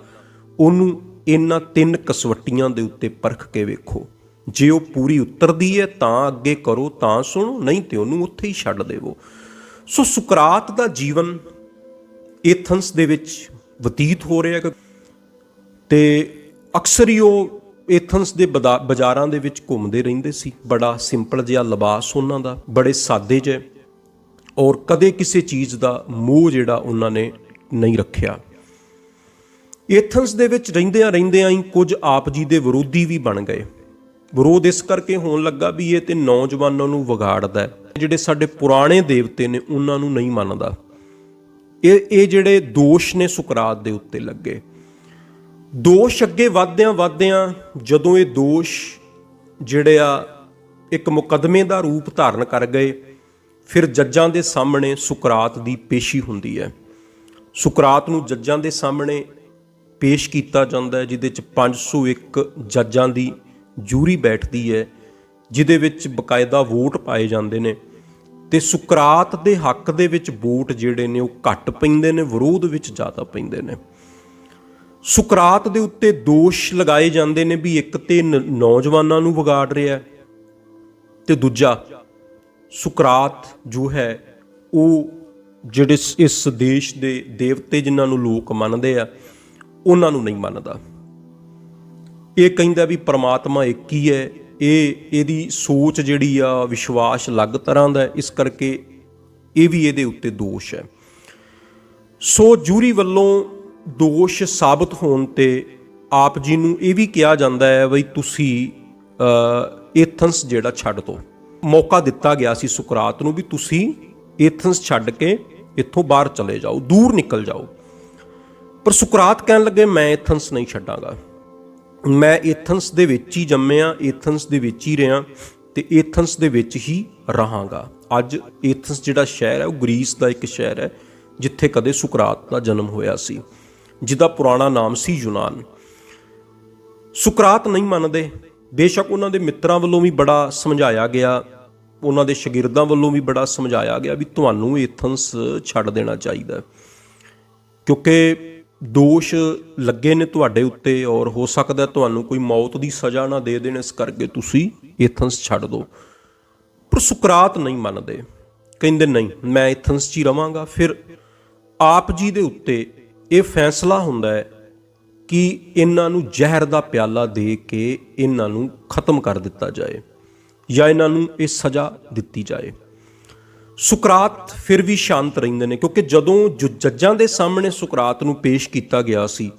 ਉਹਨੂੰ ਇਹਨਾਂ 3 ਕਸਵੱਟੀਆਂ ਦੇ ਉੱਤੇ ਪਰਖ ਕੇ ਵੇਖੋ। ਜੇ ਉਹ ਪੂਰੀ ਉਤਰਦੀ ਹੈ ਤਾਂ ਅੱਗੇ ਕਰੋ, ਤਾਂ ਸੁਣੋ, ਨਹੀਂ ਤੇ ਉਹਨੂੰ ਉੱਥੇ ਹੀ ਛੱਡ ਦੇਵੋ। ਸੋ ਸੁਕਰਾਤ ਦਾ ਜੀਵਨ ਏਥਨਸ ਦੇ ਵਿੱਚ ਬਤੀਤ ਹੋ ਰਿਹਾ ਤੇ ਅਕਸਰ ਹੀ ਉਹ ਏਥਨਸ ਦੇ ਬਾਜ਼ਾਰਾਂ ਦੇ ਵਿੱਚ ਘੁੰਮਦੇ ਰਹਿੰਦੇ ਸੀ। ਬੜਾ ਸਿੰਪਲ ਜਿਹਾ ਲਿਬਾਸ ਉਹਨਾਂ ਦਾ, ਬੜੇ ਸਾਦੇ ਜਿਹੇ, ਔਰ ਕਦੇ ਕਿਸੇ ਚੀਜ਼ ਦਾ ਮੋਹ ਜਿਹੜਾ ਉਹਨਾਂ ਨੇ ਨਹੀਂ ਰੱਖਿਆ। ਏਥਨਸ ਦੇ ਵਿੱਚ ਰਹਿੰਦਿਆਂ ਹੀ ਕੁਝ ਆਪ ਜੀ ਦੇ ਵਿਰੋਧੀ ਵੀ ਬਣ ਗਏ। ਵਿਰੋਧ ਇਸ ਕਰਕੇ ਹੋਣ ਲੱਗਾ ਵੀ ਇਹ ਤੇ ਨੌਜਵਾਨਾਂ ਨੂੰ ਵਿਗਾੜਦਾ ਹੈ, ਜਿਹੜੇ ਸਾਡੇ ਪੁਰਾਣੇ ਦੇਵਤੇ ਨੇ ਉਹਨਾਂ ਨੂੰ ਨਹੀਂ ਮੰਨਦਾ। ਇਹ ਜਿਹੜੇ ਦੋਸ਼ ਨੇ ਸੁਕਰਾਤ ਦੇ ਉੱਤੇ ਲੱਗੇ। ਦੋਸ਼ ਅੱਗੇ ਵਧਦਿਆਂ ਜਦੋਂ ਇਹ ਦੋਸ਼ ਜਿਹੜੇ ਆ ਇੱਕ ਮੁਕੱਦਮੇ ਦਾ ਰੂਪ ਧਾਰਨ ਕਰ ਗਏ, ਫਿਰ ਜੱਜਾਂ ਦੇ ਸਾਹਮਣੇ ਸੁਕਰਾਤ ਦੀ ਪੇਸ਼ੀ ਹੁੰਦੀ ਹੈ। ਸੁਕਰਾਤ ਨੂੰ ਜੱਜਾਂ ਦੇ ਸਾਹਮਣੇ ਪੇਸ਼ ਕੀਤਾ ਜਾਂਦਾ ਹੈ, ਜਿਹਦੇ 'ਚ 501 ਜੱਜਾਂ ਦੀ ਜੂਰੀ ਬੈਠਦੀ ਹੈ, ਜਿਹਦੇ ਵਿੱਚ ਬਕਾਇਦਾ ਵੋਟ ਪਾਏ ਜਾਂਦੇ ਨੇ ਤੇ ਸੁਕਰਾਤ ਦੇ ਹੱਕ ਦੇ ਵਿੱਚ ਵੋਟ ਜਿਹੜੇ ਨੇ ਉਹ ਘੱਟ ਪੈਂਦੇ ਨੇ, ਵਿਰੋਧ ਵਿੱਚ ਜ਼ਿਆਦਾ ਪੈਂਦੇ ਨੇ। ਸੁਕਰਾਤ ਦੇ ਉੱਤੇ ਦੋਸ਼ ਲਗਾਏ ਜਾਂਦੇ ਨੇ ਵੀ ਇੱਕ ਤੇ ਨੌਜਵਾਨਾਂ ਨੂੰ ਵਿਗਾੜ ਰਿਹਾ ਤੇ ਦੂਜਾ ਸੁਕਰਾਤ ਜੋ ਹੈ ਉਹ ਜਿਹੜੇ ਇਸ ਦੇਸ਼ ਦੇ ਦੇਵਤੇ ਜਿਨ੍ਹਾਂ ਨੂੰ ਲੋਕ ਮੰਨਦੇ ਆ ਉਹਨਾਂ ਨੂੰ ਨਹੀਂ ਮੰਨਦਾ। ਇਹ ਕਹਿੰਦਾ ਵੀ ਪਰਮਾਤਮਾ ਇੱਕ ਹੀ ਹੈ। ਇਹਦੀ ਸੋਚ ਜਿਹੜੀ ਆ, ਵਿਸ਼ਵਾਸ ਅਲੱਗ ਤਰ੍ਹਾਂ ਦਾ, ਇਸ ਕਰਕੇ ਇਹ ਵੀ ਇਹਦੇ ਉੱਤੇ ਦੋਸ਼ ਹੈ। ਸੋ ਜੂਰੀ ਵੱਲੋਂ ਦੋਸ਼ ਸਾਬਤ ਹੋਣ ਤੇ ਆਪ ਜੀ ਨੂੰ ਇਹ ਵੀ ਕਿਹਾ ਜਾਂਦਾ ਹੈ ਬਈ ਤੁਸੀਂ ਏਥਨਸ ਜਿਹੜਾ ਛੱਡ ਦਿਓ। ਮੌਕਾ ਦਿੱਤਾ ਗਿਆ ਸੀ ਸੁਕਰਾਤ ਨੂੰ ਵੀ ਤੁਸੀਂ ਏਥਨਸ ਛੱਡ ਕੇ ਇੱਥੋਂ ਬਾਹਰ ਚਲੇ ਜਾਓ, ਦੂਰ ਨਿਕਲ ਜਾਓ। ਪਰ ਸੁਕਰਾਤ ਕਹਿਣ ਲੱਗੇ ਮੈਂ ਏਥਨਸ ਨਹੀਂ ਛੱਡਾਂਗਾ, ਮੈਂ ਏਥਨਸ ਦੇ ਵਿੱਚ ਹੀ ਜੰਮਿਆ, ਏਥਨਸ ਦੇ ਵਿੱਚ ਹੀ ਰਿਹਾ ਤੇ ਏਥਨਸ ਦੇ ਵਿੱਚ ਹੀ ਰਹਾਂਗਾ। ਅੱਜ ਏਥਨਸ ਜਿਹੜਾ ਸ਼ਹਿਰ ਹੈ ਉਹ ਗ੍ਰੀਸ ਦਾ ਇੱਕ ਸ਼ਹਿਰ ਹੈ ਜਿੱਥੇ ਕਦੇ ਸੁਕਰਾਤ ਦਾ ਜਨਮ ਹੋਇਆ ਸੀ, ਜਿਹਦਾ ਪੁਰਾਣਾ ਨਾਮ ਸੀ ਯੂਨਾਨ। ਸੁਕਰਾਤ ਨਹੀਂ ਮੰਨਦੇ। ਬੇਸ਼ੱਕ ਉਹਨਾਂ ਦੇ ਮਿੱਤਰਾਂ ਵੱਲੋਂ ਵੀ ਬੜਾ ਸਮਝਾਇਆ ਗਿਆ, ਉਹਨਾਂ ਦੇ ਸ਼ਾਗਿਰਦਾਂ ਵੱਲੋਂ ਵੀ ਬੜਾ ਸਮਝਾਇਆ ਗਿਆ ਵੀ ਤੁਹਾਨੂੰ ਏਥਨਸ ਛੱਡ ਦੇਣਾ ਚਾਹੀਦਾ, ਕਿਉਂਕਿ ਦੋਸ਼ ਲੱਗੇ ਨੇ ਤੁਹਾਡੇ ਉੱਤੇ ਔਰ ਹੋ ਸਕਦਾ ਤੁਹਾਨੂੰ ਕੋਈ ਮੌਤ ਦੀ ਸਜ਼ਾ ਨਾ ਦੇ ਦੇਣ, ਇਸ ਕਰਕੇ ਤੁਸੀਂ ਏਥਨਸ ਛੱਡ ਦਿਓ। ਪਰ ਸੁਕਰਾਤ ਨਹੀਂ ਮੰਨਦੇ, ਕਹਿੰਦੇ ਨਹੀਂ ਮੈਂ ਏਥਨਸ 'ਚ ਹੀ ਰਵਾਂਗਾ। ਫਿਰ ਆਪ ਜੀ ਦੇ ਉੱਤੇ ਇਹ ਫੈਸਲਾ ਹੁੰਦਾ ਹੈ ਕਿ ਇਹਨਾਂ ਨੂੰ ਜ਼ਹਿਰ ਦਾ ਪਿਆਲਾ ਦੇ ਕੇ ਇਹਨਾਂ ਨੂੰ ਖਤਮ ਕਰ ਦਿੱਤਾ ਜਾਏ ਜਾਂ ਇਹਨਾਂ ਨੂੰ ਇਹ ਸਜ਼ਾ ਦਿੱਤੀ ਜਾਏ। ਸੁਕਰਾਤ ਫਿਰ ਵੀ ਸ਼ਾਂਤ ਰਹਿੰਦੇ ਨੇ, ਕਿਉਂਕਿ ਜਦੋਂ ਜੱਜਾਂ ਦੇ ਸਾਹਮਣੇ ਸੁਕਰਾਤ ਨੂੰ ਪੇਸ਼ ਕੀਤਾ ਗਿਆ ਸੀ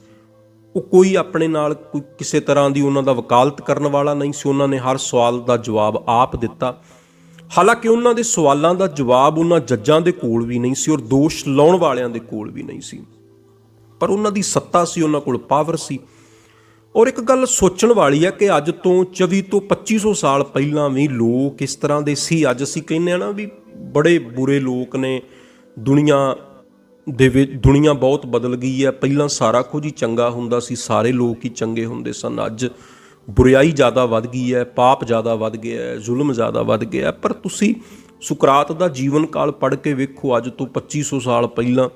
ਉਹ ਕੋਈ ਆਪਣੇ ਨਾਲ ਕੋਈ ਕਿਸੇ ਤਰ੍ਹਾਂ ਦੀ ਉਹਨਾਂ ਦਾ ਵਕਾਲਤ ਕਰਨ ਵਾਲਾ ਨਹੀਂ ਸੀ। ਉਹਨਾਂ ਨੇ ਹਰ ਸਵਾਲ ਦਾ ਜਵਾਬ ਆਪ ਦਿੱਤਾ। ਹਾਲਾਂਕਿ ਉਹਨਾਂ ਦੇ ਸਵਾਲਾਂ ਦਾ ਜਵਾਬ ਉਹਨਾਂ ਜੱਜਾਂ ਦੇ ਕੋਲ ਵੀ ਨਹੀਂ ਸੀ ਔਰ ਦੋਸ਼ ਲਾਉਣ ਵਾਲਿਆਂ ਦੇ ਕੋਲ ਵੀ ਨਹੀਂ ਸੀ, ਪਰ ਉਹਨਾਂ ਦੀ ਸੱਤਾ ਸੀ, ਉਹਨਾਂ ਕੋਲ ਪਾਵਰ ਸੀ। ਔਰ ਇੱਕ ਗੱਲ ਸੋਚਣ ਵਾਲੀ ਹੈ ਕਿ ਅੱਜ ਤੋਂ 24 ਤੋਂ 2500 ਸਾਲ ਪਹਿਲਾਂ ਵੀ ਲੋਕ ਇਸ ਤਰ੍ਹਾਂ ਦੇ ਸੀ। ਅੱਜ ਅਸੀਂ ਕਹਿੰਦੇ ਹਾਂ ਨਾ ਵੀ ਬੜੇ ਬੁਰੇ ਲੋਕ ਨੇ ਦੁਨੀਆ ਦੇ ਵਿੱਚ, ਦੁਨੀਆ ਬਹੁਤ ਬਦਲ ਗਈ ਹੈ। ਪਹਿਲਾਂ ਸਾਰਾ ਕੁਝ ਹੀ ਚੰਗਾ ਹੁੰਦਾ ਸੀ, ਸਾਰੇ ਲੋਕ ਹੀ ਚੰਗੇ ਹੁੰਦੇ ਸਨ। ਅੱਜ ਬੁਰਾਈ ਜ਼ਿਆਦਾ ਵੱਧ ਗਈ ਹੈ, ਪਾਪ ਜ਼ਿਆਦਾ ਵੱਧ ਗਿਆ ਹੈ, ਜ਼ੁਲਮ ਜ਼ਿਆਦਾ ਵੱਧ ਗਿਆ। ਪਰ ਤੁਸੀਂ ਸੁਕਰਾਤ ਦਾ ਜੀਵਨ ਕਾਲ ਪੜ੍ਹ ਕੇ ਵੇਖੋ, ਅੱਜ ਤੋਂ 2500 ਸਾਲ ਪਹਿਲਾਂ,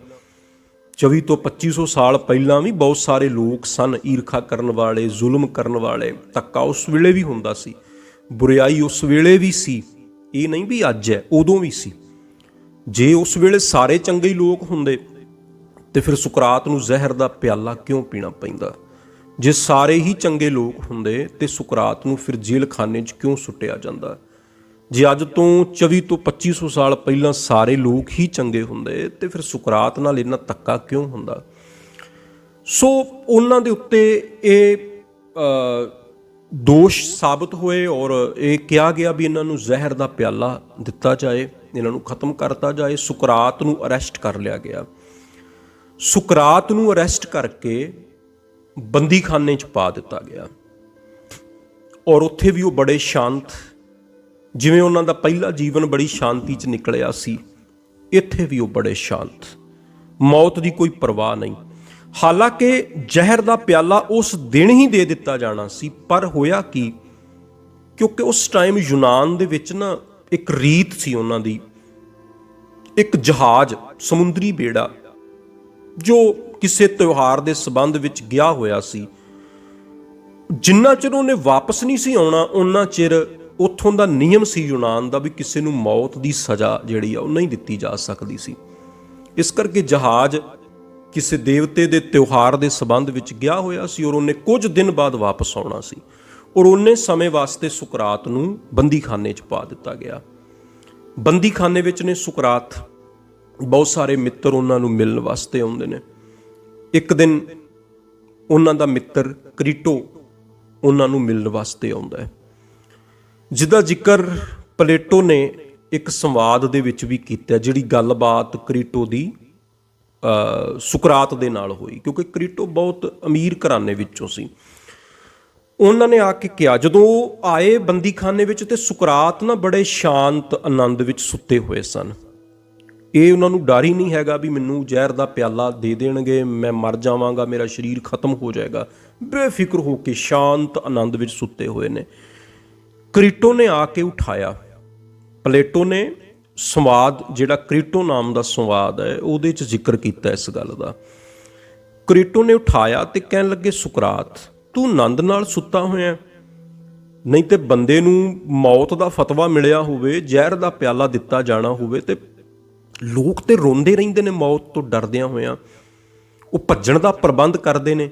24 ਤੋਂ 2500 ਸਾਲ ਪਹਿਲਾਂ ਵੀ ਬਹੁਤ ਸਾਰੇ ਲੋਕ ਸਨ ਈਰਖਾ ਕਰਨ ਵਾਲੇ, ਜ਼ੁਲਮ ਕਰਨ ਵਾਲੇ। ਧੱਕਾ ਉਸ ਵੇਲੇ ਵੀ ਹੁੰਦਾ ਸੀ, ਬੁਰਾਈ ਉਸ ਵੇਲੇ ਵੀ ਸੀ। ਇਹ ਨਹੀਂ ਵੀ ਅੱਜ ਹੈ, ਉਦੋਂ ਵੀ ਸੀ। ਜੇ ਉਸ ਵੇਲੇ ਸਾਰੇ ਚੰਗੇ ਹੀ ਲੋਕ ਹੁੰਦੇ ਤੇ ਫਿਰ ਸੁਕਰਾਤ ਨੂੰ ਜ਼ਹਿਰ ਦਾ ਪਿਆਲਾ ਕਿਉਂ ਪੀਣਾ ਪੈਂਦਾ? ਜੇ ਸਾਰੇ ਹੀ ਚੰਗੇ ਲੋਕ ਹੁੰਦੇ ਤੇ ਸੁਕਰਾਤ ਨੂੰ ਫਿਰ ਜੇਲ੍ਹ ਖਾਨੇ 'ਚ ਕਿਉਂ ਸੁੱਟਿਆ ਜਾਂਦਾ? ਜੇ ਅੱਜ ਤੋਂ 24 ਤੋਂ 2500 ਸਾਲ ਪਹਿਲਾਂ ਸਾਰੇ ਲੋਕ ਹੀ ਚੰਗੇ ਹੁੰਦੇ ਤੇ ਫਿਰ ਸੁਕਰਾਤ ਨਾਲ ਇੰਨਾ ਧੱਕਾ ਕਿਉਂ ਹੁੰਦਾ? ਸੋ ਉਹਨਾਂ ਦੇ ਉੱਤੇ ਇਹ ਦੋਸ਼ ਸਾਬਤ ਹੋਏ ਔਰ ਇਹ ਕਿਹਾ ਗਿਆ ਵੀ ਇਹਨਾਂ ਨੂੰ ਜ਼ਹਿਰ ਦਾ ਪਿਆਲਾ ਦਿੱਤਾ ਜਾਏ, ਇਹਨਾਂ ਨੂੰ ਖਤਮ ਕਰਤਾ ਜਾਏ। ਸੁਕਰਾਤ ਨੂੰ ਅਰੈਸਟ ਕਰ ਲਿਆ ਗਿਆ। ਸੁਕਰਾਤ ਨੂੰ ਅਰੈਸਟ ਕਰਕੇ ਬੰਦੀਖਾਨੇ 'ਚ ਪਾ ਦਿੱਤਾ ਗਿਆ ਔਰ ਉੱਥੇ ਵੀ ਉਹ ਬੜੇ ਸ਼ਾਂਤ, ਜਿਵੇਂ ਉਹਨਾਂ ਦਾ ਪਹਿਲਾ ਜੀਵਨ ਬੜੀ ਸ਼ਾਂਤੀ 'ਚ ਨਿਕਲਿਆ ਸੀ, ਇੱਥੇ ਵੀ ਉਹ ਬੜੇ ਸ਼ਾਂਤ, ਮੌਤ ਦੀ ਕੋਈ ਪਰਵਾਹ ਨਹੀਂ। ਹਾਲਾਂਕਿ ਜ਼ਹਿਰ ਦਾ ਪਿਆਲਾ ਉਸ ਦਿਨ ਹੀ ਦੇ ਦਿੱਤਾ ਜਾਣਾ ਸੀ, ਪਰ ਹੋਇਆ ਕੀ, ਕਿਉਂਕਿ ਉਸ ਟਾਈਮ ਯੂਨਾਨ ਦੇ ਵਿੱਚ ਨਾ ਇੱਕ ਰੀਤ ਸੀ ਉਹਨਾਂ ਦੀ, ਇੱਕ ਜਹਾਜ਼ ਸਮੁੰਦਰੀ ਬੇੜਾ ਜੋ ਕਿਸੇ ਤਿਉਹਾਰ ਦੇ ਸੰਬੰਧ ਵਿੱਚ ਗਿਆ ਹੋਇਆ ਸੀ, ਜਿੰਨਾ ਚਿਰ ਉਹਨੇ ਵਾਪਸ ਨਹੀਂ ਸੀ ਆਉਣਾ ਉਹਨਾਂ ਚਿਰ ਉੱਥੋਂ ਦਾ ਨਿਯਮ ਸੀ ਯੂਨਾਨ ਦਾ ਵੀ ਕਿਸੇ ਨੂੰ ਮੌਤ ਦੀ ਸਜ਼ਾ ਜਿਹੜੀ ਆ ਉਹ ਨਹੀਂ ਦਿੱਤੀ ਜਾ ਸਕਦੀ ਸੀ। ਇਸ ਕਰਕੇ ਜਹਾਜ਼ ਕਿਸੇ ਦੇਵਤੇ ਦੇ ਤਿਉਹਾਰ ਦੇ ਸੰਬੰਧ ਵਿੱਚ ਗਿਆ ਹੋਇਆ ਸੀ ਔਰ ਉਹਨੇ ਕੁਝ ਦਿਨ ਬਾਅਦ ਵਾਪਸ ਆਉਣਾ ਸੀ, ਔਰ ਉਹਨੇ ਸਮੇਂ ਵਾਸਤੇ ਸੁਕਰਾਤ ਨੂੰ ਬੰਦੀਖਾਨੇ 'ਚ ਪਾ ਦਿੱਤਾ ਗਿਆ। ਬੰਦੀਖਾਨੇ ਵਿੱਚ ਨੇ ਸੁਕਰਾਤ, ਬਹੁਤ ਸਾਰੇ ਮਿੱਤਰ ਉਹਨਾਂ ਨੂੰ ਮਿਲਣ ਵਾਸਤੇ ਆਉਂਦੇ ਨੇ। ਇੱਕ ਦਿਨ ਉਹਨਾਂ ਦਾ ਮਿੱਤਰ ਕ੍ਰੀਟੋ ਉਹਨਾਂ ਨੂੰ ਮਿਲਣ ਵਾਸਤੇ ਆਉਂਦਾ ਹੈ, ਜਿਹਦਾ ਜ਼ਿਕਰ ਪਲੇਟੋ ਨੇ ਇੱਕ ਸੰਵਾਦ ਦੇ ਵਿੱਚ ਵੀ ਕੀਤਾ, ਜਿਹੜੀ ਗੱਲਬਾਤ ਕ੍ਰੀਟੋ ਦੀ ਸੁਕਰਾਤ ਦੇ ਨਾਲ ਹੋਈ, ਕਿਉਂਕਿ ਕ੍ਰੀਟੋ ਬਹੁਤ ਅਮੀਰ ਘਰਾਣੇ ਵਿੱਚੋਂ ਸੀ। ਉਹਨਾਂ ਨੇ ਆ ਕੇ ਕਿਹਾ, ਜਦੋਂ ਉਹ ਆਏ ਬੰਦੀਖਾਨੇ ਵਿੱਚ ਤੇ ਸੁਕਰਾਤ ਨਾ ਬੜੇ ਸ਼ਾਂਤ ਆਨੰਦ ਵਿੱਚ ਸੁੱਤੇ ਹੋਏ ਸਨ। ਇਹ ਉਹਨਾਂ ਨੂੰ ਡਰ ਹੀ ਨਹੀਂ ਹੈਗਾ ਵੀ ਮੈਨੂੰ ਜ਼ਹਿਰ ਦਾ ਪਿਆਲਾ ਦੇ ਦੇਣਗੇ, ਮੈਂ ਮਰ ਜਾਵਾਂਗਾ, ਮੇਰਾ ਸਰੀਰ ਖਤਮ ਹੋ ਜਾਏਗਾ। ਬੇਫਿਕਰ ਹੋ ਕੇ ਸ਼ਾਂਤ ਆਨੰਦ ਵਿੱਚ ਸੁੱਤੇ ਹੋਏ ਨੇ। ਕ੍ਰੀਟੋ ਨੇ ਆ ਕੇ ਉਠਾਇਆ। ਪਲੇਟੋ ਨੇ ਸੰਵਾਦ, ਜਿਹੜਾ ਕ੍ਰੀਟੋ ਨਾਮ ਦਾ ਸੰਵਾਦ ਹੈ, ਉਹਦੇ 'ਚ ਜ਼ਿਕਰ ਕੀਤਾ ਇਸ ਗੱਲ ਦਾ। ਕ੍ਰੀਟੋ ਨੇ ਉਠਾਇਆ ਤੇ ਕਹਿਣ ਲੱਗੇ, ਸੁਕਰਾਤ ਤੂੰ ਆਨੰਦ ਨਾਲ ਸੁੱਤਾ ਹੋਇਆ, ਨਹੀਂ ਤੇ ਬੰਦੇ ਨੂੰ ਮੌਤ ਦਾ ਫਤਵਾ ਮਿਲਿਆ ਹੋਵੇ, ਜ਼ਹਿਰ ਦਾ ਪਿਆਲਾ ਦਿੱਤਾ ਜਾਣਾ ਹੋਵੇ ਤੇ ਲੋਕ ਤੇ ਰੋਂਦੇ ਰਹਿੰਦੇ ਨੇ ਮੌਤ ਤੋਂ ਡਰਦਿਆਂ ਹੋਇਆਂ, ਉਹ ਭੱਜਣ ਦਾ ਪ੍ਰਬੰਧ ਕਰਦੇ ਨੇ,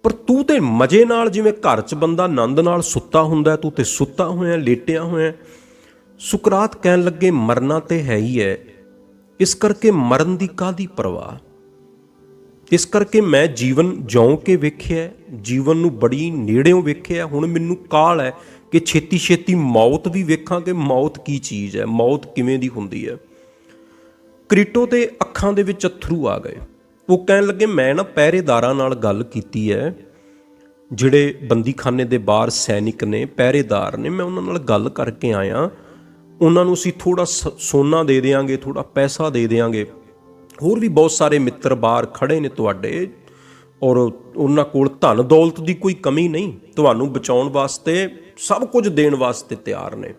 ਪਰ ਤੂੰ ਤੇ ਮਜ਼ੇ ਨਾਲ, ਜਿਵੇਂ ਘਰ 'ਚ ਬੰਦਾ ਆਨੰਦ ਨਾਲ ਸੁੱਤਾ ਹੁੰਦਾ, ਤੂੰ ਤੇ ਸੁੱਤਾ ਹੋਇਆ, ਲੇਟਿਆ ਹੋਇਆ। ਸੁਕਰਾਤ ਕਹਿਣ ਲੱਗੇ, ਮਰਨਾ ਤੇ ਹੈ ਹੀ ਹੈ, ਇਸ ਕਰਕੇ ਮਰਨ ਦੀ ਕਾਹਦੀ ਪਰਵਾਹ, ਇਸ ਕਰਕੇ ਮੈਂ ਜੀਵਨ ਜਿਉਂ ਕੇ ਵੇਖਿਆ, ਜੀਵਨ ਨੂੰ ਬੜੀ ਨੇੜਿਓਂ ਵੇਖਿਆ। ਹੁਣ ਮੈਨੂੰ ਕਾਹਲ ਹੈ ਕਿ ਛੇਤੀ ਛੇਤੀ ਮੌਤ ਵੀ ਵੇਖਾਂ ਕਿ ਮੌਤ ਕੀ ਚੀਜ਼ ਹੈ, ਮੌਤ ਕਿਵੇਂ ਦੀ ਹੁੰਦੀ ਹੈ। ਕ੍ਰੀਟੋ ਦੇ ਅੱਖਾਂ ਦੇ ਵਿੱਚ ਅੱਥਰੂ ਆ ਗਏ। ਉਹ ਕਹਿਣ ਲੱਗੇ, ਮੈਂ ਨਾ ਪਹਿਰੇਦਾਰਾਂ ਨਾਲ ਗੱਲ ਕੀਤੀ ਹੈ, ਜਿਹੜੇ ਬੰਦੀਖਾਨੇ ਦੇ ਬਾਹਰ ਸੈਨਿਕ ਨੇ, ਪਹਿਰੇਦਾਰ ਨੇ, ਮੈਂ ਉਹਨਾਂ ਨਾਲ ਗੱਲ ਕਰਕੇ ਆਇਆ। ਉਹਨਾਂ ਨੂੰ ਅਸੀਂ ਥੋੜ੍ਹਾ ਸੋਨਾ ਦੇ ਦਿਆਂਗੇ, ਥੋੜ੍ਹਾ ਪੈਸਾ ਦੇ ਦਿਆਂਗੇ। ਹੋਰ ਵੀ ਬਹੁਤ ਸਾਰੇ ਮਿੱਤਰ ਬਾਹਰ ਖੜੇ ਨੇ ਤੁਹਾਡੇ, ਔਰ ਉਹਨਾਂ ਕੋਲ ਧਨ ਦੌਲਤ ਦੀ ਕੋਈ ਕਮੀ ਨਹੀਂ, ਤੁਹਾਨੂੰ ਬਚਾਉਣ ਵਾਸਤੇ ਸਭ ਕੁਝ ਦੇਣ ਵਾਸਤੇ ਤਿਆਰ ਨੇ।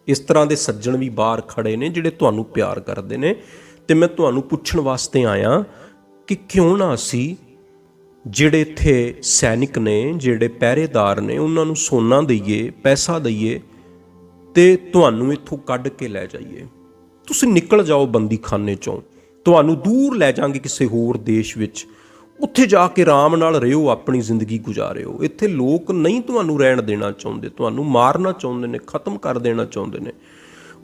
ਇਸ ਤਰ੍ਹਾਂ ਦੇ ਸੱਜਣ ਵੀ ਬਾਹਰ ਖੜੇ ਨੇ ਜਿਹੜੇ ਤੁਹਾਨੂੰ ਪਿਆਰ ਕਰਦੇ ਨੇ। ਤੇ ਮੈਂ ਤੁਹਾਨੂੰ ਪੁੱਛਣ ਵਾਸਤੇ ਆਇਆ ਕਿ ਕਿਉਂ ਨਾ ਅਸੀਂ ਜਿਹੜੇ ਇੱਥੇ ਸੈਨਿਕ ਨੇ, ਜਿਹੜੇ ਪਹਿਰੇਦਾਰ ਨੇ, ਉਹਨਾਂ ਨੂੰ ਸੋਨਾ ਦਈਏ, ਪੈਸਾ ਦਈਏ ਤੇ ਤੁਹਾਨੂੰ ਇੱਥੋਂ ਕੱਢ ਕੇ ਲੈ ਜਾਈਏ। ਤੁਸੀਂ ਨਿਕਲ ਜਾਓ ਬੰਦੀਖਾਨੇ 'ਚੋਂ, ਤੁਹਾਨੂੰ ਦੂਰ ਲੈ ਜਾਵਾਂਗੇ ਕਿਸੇ ਹੋਰ ਦੇਸ਼ ਵਿੱਚ, ਉੱਥੇ ਜਾ ਕੇ ਆਰਾਮ ਨਾਲ ਰਹੋ, ਆਪਣੀ ਜ਼ਿੰਦਗੀ ਗੁਜ਼ਾਰਿਓ। ਇੱਥੇ ਲੋਕ ਨਹੀਂ ਤੁਹਾਨੂੰ ਰਹਿਣ ਦੇਣਾ ਚਾਹੁੰਦੇ, ਤੁਹਾਨੂੰ ਮਾਰਨਾ ਚਾਹੁੰਦੇ ਨੇ, ਖਤਮ ਕਰ ਦੇਣਾ ਚਾਹੁੰਦੇ ਨੇ।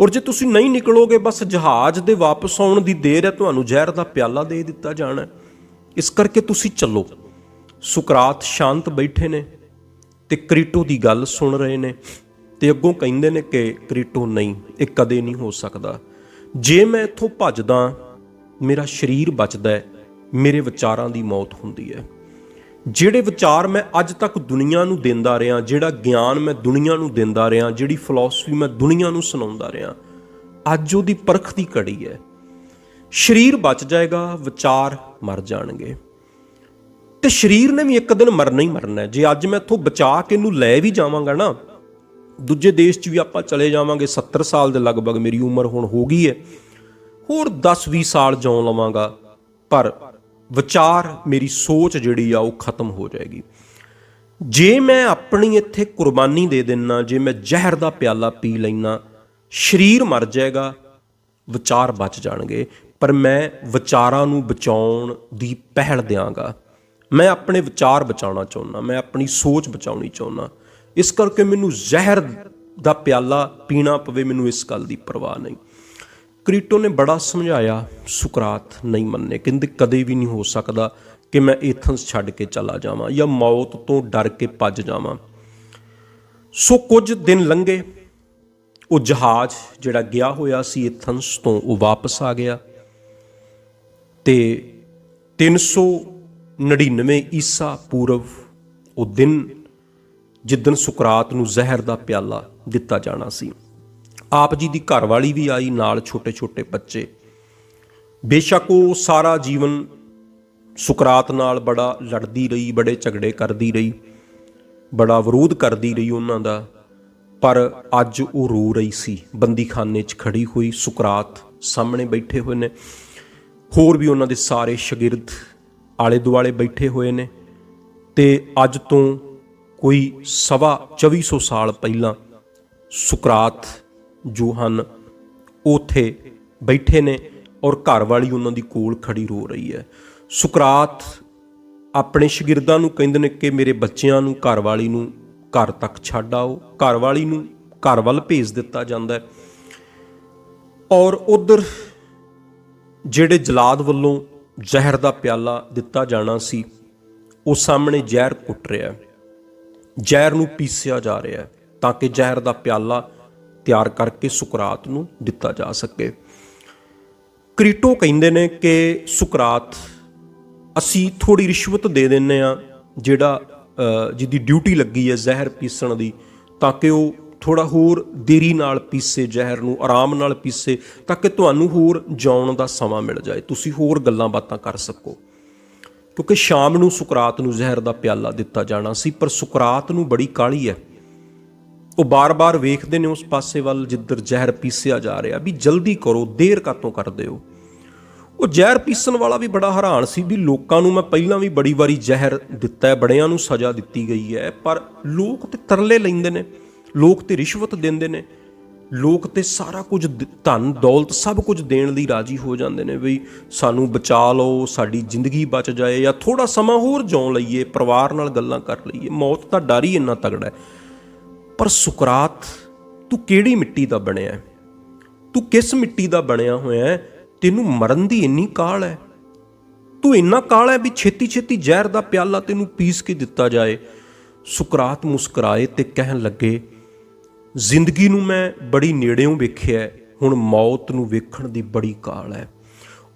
ਔਰ ਜੇ ਤੁਸੀਂ ਨਹੀਂ ਨਿਕਲੋਗੇ, ਬਸ ਜਹਾਜ਼ ਦੇ ਵਾਪਸ ਆਉਣ ਦੀ ਦੇਰ ਹੈ, ਤੁਹਾਨੂੰ ਜ਼ਹਿਰ ਦਾ ਪਿਆਲਾ ਦੇ ਦਿੱਤਾ ਜਾਣਾ। ਇਸ ਕਰਕੇ ਤੁਸੀਂ ਚੱਲੋ। ਸੁਕਰਾਤ ਸ਼ਾਂਤ ਬੈਠੇ ਨੇ ਤੇ ਕ੍ਰੀਟੋ ਦੀ ਗੱਲ ਸੁਣ ਰਹੇ ਨੇ ਤੇ ਅੱਗੋਂ ਕਹਿੰਦੇ ਨੇ ਕਿ ਕ੍ਰੀਟੋ, ਨਹੀਂ, ਇਹ ਕਦੇ ਨਹੀਂ ਹੋ ਸਕਦਾ। ਜੇ ਮੈਂ ਇੱਥੋਂ ਭੱਜਦਾ, ਮੇਰਾ ਸਰੀਰ ਬਚਦਾ ਹੈ, ਮੇਰੇ ਵਿਚਾਰਾਂ ਦੀ ਮੌਤ ਹੁੰਦੀ ਹੈ। ਜਿਹੜੇ ਵਿਚਾਰ ਮੈਂ ਅੱਜ ਤੱਕ ਦੁਨੀਆ ਨੂੰ ਦਿੰਦਾ ਰਿਹਾ, ਜਿਹੜਾ ਗਿਆਨ ਮੈਂ ਦੁਨੀਆ ਨੂੰ ਦਿੰਦਾ ਰਿਹਾ, ਜਿਹੜੀ ਫਿਲਾਸਫੀ ਮੈਂ ਦੁਨੀਆ ਨੂੰ ਸੁਣਾਉਂਦਾ ਰਿਹਾ, ਅੱਜ ਉਹਦੀ ਪਰਖ ਦੀ ਘੜੀ ਹੈ। ਸਰੀਰ ਬਚ ਜਾਏਗਾ, ਵਿਚਾਰ ਮਰ ਜਾਣਗੇ। ਤੇ ਸਰੀਰ ਨੇ ਵੀ ਇੱਕ ਦਿਨ ਮਰਨਾ ਹੀ ਮਰਨਾ ਹੈ। ਜੇ ਅੱਜ ਮੈਂ ਇੱਥੋਂ ਬਚਾ ਕੇ ਇਹਨੂੰ ਲੈ ਵੀ ਜਾਵਾਂਗਾ ਨਾ, ਦੂਜੇ ਦੇਸ਼ 'ਚ ਵੀ ਆਪਾਂ ਚਲੇ ਜਾਵਾਂਗੇ, 70 ਸਾਲ ਦੇ ਲਗਭਗ ਮੇਰੀ ਉਮਰ ਹੁਣ ਹੋ ਗਈ ਹੈ, ਹੋਰ 10-20 ਸਾਲ ਜਿਉਂ ਲਵਾਂਗਾ, ਪਰ ਵਿਚਾਰ, ਮੇਰੀ ਸੋਚ ਜਿਹੜੀ ਆ ਉਹ ਖਤਮ ਹੋ ਜਾਏਗੀ। ਜੇ ਮੈਂ ਆਪਣੀ ਇੱਥੇ ਕੁਰਬਾਨੀ ਦੇ ਦਿੰਨਾ, ਜੇ ਮੈਂ ਜ਼ਹਿਰ ਦਾ ਪਿਆਲਾ ਪੀ ਲੈਣਾ, ਸਰੀਰ ਮਰ ਜਾਏਗਾ, ਵਿਚਾਰ ਬਚ ਜਾਣਗੇ, ਪਰ ਮੈਂ ਵਿਚਾਰਾਂ ਨੂੰ ਬਚਾਉਣ ਦੀ ਪਹਿਲ ਦਿਆਂਗਾ। ਮੈਂ ਆਪਣੇ ਵਿਚਾਰ ਬਚਾਉਣਾ ਚਾਹੁੰਦਾ, ਮੈਂ ਆਪਣੀ ਸੋਚ ਬਚਾਉਣੀ ਚਾਹੁੰਦਾ। ਇਸ ਕਰਕੇ ਮੈਨੂੰ ਜ਼ਹਿਰ ਦਾ ਪਿਆਲਾ ਪੀਣਾ ਪਵੇ, ਮੈਨੂੰ ਇਸ ਗੱਲ ਦੀ ਪਰਵਾਹ ਨਹੀਂ। ਕ੍ਰੀਟੋ ਨੇ ਬੜਾ ਸਮਝਾਇਆ, ਸੁਕਰਾਤ ਨਹੀਂ ਮੰਨੇ, ਕਹਿੰਦੇ ਕਦੇ ਵੀ ਨਹੀਂ ਹੋ ਸਕਦਾ ਕਿ ਮੈਂ ਏਥਨਸ ਛੱਡ ਕੇ ਚਲਾ ਜਾਵਾਂ ਜਾਂ ਮੌਤ ਤੋਂ ਡਰ ਕੇ ਭੱਜ ਜਾਵਾਂ। ਸੋ ਕੁਝ ਦਿਨ ਲੰਘੇ, ਉਹ ਜਹਾਜ਼ ਜਿਹੜਾ ਗਿਆ ਹੋਇਆ ਸੀ ਏਥਨਸ ਤੋਂ, ਉਹ ਵਾਪਸ ਆ ਗਿਆ ਤੇ 399 ਈਸਾ ਪੂਰਵ ਉਹ ਦਿਨ ਜਿੱਦਣ ਸੁਕਰਾਤ ਨੂੰ ਜ਼ਹਿਰ ਦਾ ਪਿਆਲਾ ਦਿੱਤਾ ਜਾਣਾ ਸੀ। ਆਪ ਜੀ ਦੀ ਘਰਵਾਲੀ ਵੀ ਆਈ, ਨਾਲ ਛੋਟੇ ਛੋਟੇ ਬੱਚੇ। ਬੇਸ਼ੱਕ ਉਹ ਸਾਰਾ ਜੀਵਨ ਸੁਕਰਾਤ ਨਾਲ ਬੜਾ ਲੜਦੀ ਰਹੀ, ਬੜੇ ਝਗੜੇ ਕਰਦੀ ਰਹੀ, ਬੜਾ ਵਿਰੋਧ ਕਰਦੀ ਰਹੀ ਉਹਨਾਂ ਦਾ। ਪਰ ਅੱਜ ਉਹ ਰੋ ਰਹੀ ਸੀ, ਬੰਦੀਖਾਨੇ 'ਚ ਖੜੀ ਹੋਈ। ਸੁਕਰਾਤ ਸਾਹਮਣੇ ਬੈਠੇ ਹੋਏ ਨੇ, ਹੋਰ ਵੀ ਉਹਨਾਂ ਦੇ ਸਾਰੇ ਸ਼ਾਗਿਰਦ ਆਲੇ ਦੁਆਲੇ ਬੈਠੇ ਹੋਏ ਨੇ। ਤੇ ਅੱਜ ਤੋਂ ਕੋਈ 2400 ਸਾਲ ਪਹਿਲਾਂ ਸੁਕਰਾਤ ਜੋ ਹਨ ਉੱਥੇ ਬੈਠੇ ਨੇ ਔਰ ਘਰ ਵਾਲੀ ਉਹਨਾਂ ਦੀ ਕੋਲ ਖੜੀ ਰੋ ਰਹੀ ਹੈ। ਸੁਕਰਾਤ ਆਪਣੇ ਸ਼ਾਗਿਰਦਾਂ ਨੂੰ ਕਹਿੰਦੇ ਨੇ ਕਿ ਮੇਰੇ ਬੱਚਿਆਂ ਨੂੰ, ਘਰ ਵਾਲੀ ਨੂੰ ਘਰ ਤੱਕ ਛੱਡ ਆਓ। ਘਰ ਵਾਲੀ ਨੂੰ ਘਰ ਵੱਲ ਭੇਜ ਦਿੱਤਾ ਜਾਂਦਾ ਹੈ। ਔਰ ਉਧਰ ਜਿਹੜੇ ਜਲਾਦ ਵੱਲੋਂ ਜ਼ਹਿਰ ਦਾ ਪਿਆਲਾ ਦਿੱਤਾ ਜਾਣਾ ਸੀ, ਉਹ ਸਾਹਮਣੇ ਜ਼ਹਿਰ ਕੁੱਟ ਰਿਹਾ, ਜ਼ਹਿਰ ਨੂੰ ਪੀਸਿਆ ਜਾ ਰਿਹਾ ਤਾਂ ਕਿ ਜ਼ਹਿਰ ਦਾ ਪਿਆਲਾ ਤਿਆਰ ਕਰਕੇ ਸੁਕਰਾਤ ਨੂੰ ਦਿੱਤਾ ਜਾ ਸਕੇ। ਕ੍ਰੀਟੋ ਕਹਿੰਦੇ ਨੇ ਕਿ ਸੁਕਰਾਤ, ਅਸੀਂ ਥੋੜ੍ਹੀ ਰਿਸ਼ਵਤ ਦੇ ਦਿੰਦੇ ਹਾਂ ਜਿਹੜਾ ਜਿਹਦੀ ਡਿਊਟੀ ਲੱਗੀ ਹੈ ਜ਼ਹਿਰ ਪੀਸਣ ਦੀ, ਤਾਂ ਕਿ ਉਹ ਥੋੜ੍ਹਾ ਹੋਰ ਦੇਰੀ ਨਾਲ ਪੀਸੇ ਜ਼ਹਿਰ ਨੂੰ, ਆਰਾਮ ਨਾਲ ਪੀਸੇ, ਤਾਂ ਕਿ ਤੁਹਾਨੂੰ ਹੋਰ ਜਿਉਣ ਦਾ ਸਮਾਂ ਮਿਲ ਜਾਏ, ਤੁਸੀਂ ਹੋਰ ਗੱਲਾਂ ਬਾਤਾਂ ਕਰ ਸਕੋ। ਕਿਉਂਕਿ ਸ਼ਾਮ ਨੂੰ ਸੁਕਰਾਤ ਨੂੰ ਜ਼ਹਿਰ ਦਾ ਪਿਆਲਾ ਦਿੱਤਾ ਜਾਣਾ ਸੀ, ਪਰ ਸੁਕਰਾਤ ਨੂੰ ਬੜੀ ਕਾਹਲੀ ਹੈ। ਉਹ ਬਾਰ-ਬਾਰ ਵੇਖਦੇ ਨੇ ਉਸ ਪਾਸੇ ਵੱਲ ਜਿੱਧਰ ਜ਼ਹਿਰ ਪੀਸਿਆ ਜਾ ਰਿਹਾ, ਵੀ ਜਲਦੀ ਕਰੋ, ਦੇਰ ਕਾਹਤੋਂ ਕਰਦੇ ਹੋ। ਉਹ ਜ਼ਹਿਰ ਪੀਸਣ ਵਾਲਾ ਵੀ ਬੜਾ ਹੈਰਾਨ ਸੀ ਵੀ ਲੋਕਾਂ ਨੂੰ ਮੈਂ ਪਹਿਲਾਂ ਵੀ ਬੜੀ ਵਾਰੀ ਜ਼ਹਿਰ ਦਿੱਤਾ ਹੈ, ਬੜਿਆਂ ਨੂੰ ਸਜ਼ਾ ਦਿੱਤੀ ਗਈ ਹੈ, ਪਰ ਲੋਕ ਤੇ ਤਰਲੇ ਲੈਂਦੇ ਨੇ, ਲੋਕ ਤੇ ਰਿਸ਼ਵਤ ਦਿੰਦੇ ਨੇ, ਲੋਕ ਤੇ ਸਾਰਾ ਕੁਝ ਧਨ ਦੌਲਤ ਸਭ ਕੁਝ ਦੇਣ ਲਈ ਰਾਜੀ ਹੋ ਜਾਂਦੇ ਨੇ ਵੀ ਸਾਨੂੰ ਬਚਾ ਲਓ, ਸਾਡੀ ਜ਼ਿੰਦਗੀ ਬਚ ਜਾਏ, ਜਾਂ ਥੋੜ੍ਹਾ ਸਮਾਂ ਹੋਰ ਜਿਉਂ ਲਈਏ, ਪਰਿਵਾਰ ਨਾਲ ਗੱਲਾਂ ਕਰ ਲਈਏ। ਮੌਤ ਦਾ ਡਰ ਹੀ ਇੰਨਾ ਤਗੜਾ ਹੈ। ਪਰ ਸੁਕਰਾਤ, ਤੂੰ ਕਿਹੜੀ ਮਿੱਟੀ ਦਾ ਬਣਿਆ, ਤੂੰ ਕਿਸ ਮਿੱਟੀ ਦਾ ਬਣਿਆ ਹੋਇਆ, ਤੈਨੂੰ ਮਰਨ ਦੀ ਇੰਨੀ ਕਾਹਲ ਹੈ, ਤੂੰ ਇੰਨਾ ਕਾਹਲ ਹੈ ਵੀ ਛੇਤੀ ਛੇਤੀ ਜ਼ਹਿਰ ਦਾ ਪਿਆਲਾ ਤੈਨੂੰ ਪੀਸ ਕੇ ਦਿੱਤਾ ਜਾਏ। ਸੁਕਰਾਤ ਮੁਸਕਰਾਏ ਤੇ ਕਹਿਣ ਲੱਗੇ, ਜ਼ਿੰਦਗੀ ਨੂੰ ਮੈਂ ਬੜੀ ਨੇੜਿਓਂ ਵੇਖਿਆ, ਹੁਣ ਮੌਤ ਨੂੰ ਵੇਖਣ ਦੀ ਬੜੀ ਕਾਹਲ ਹੈ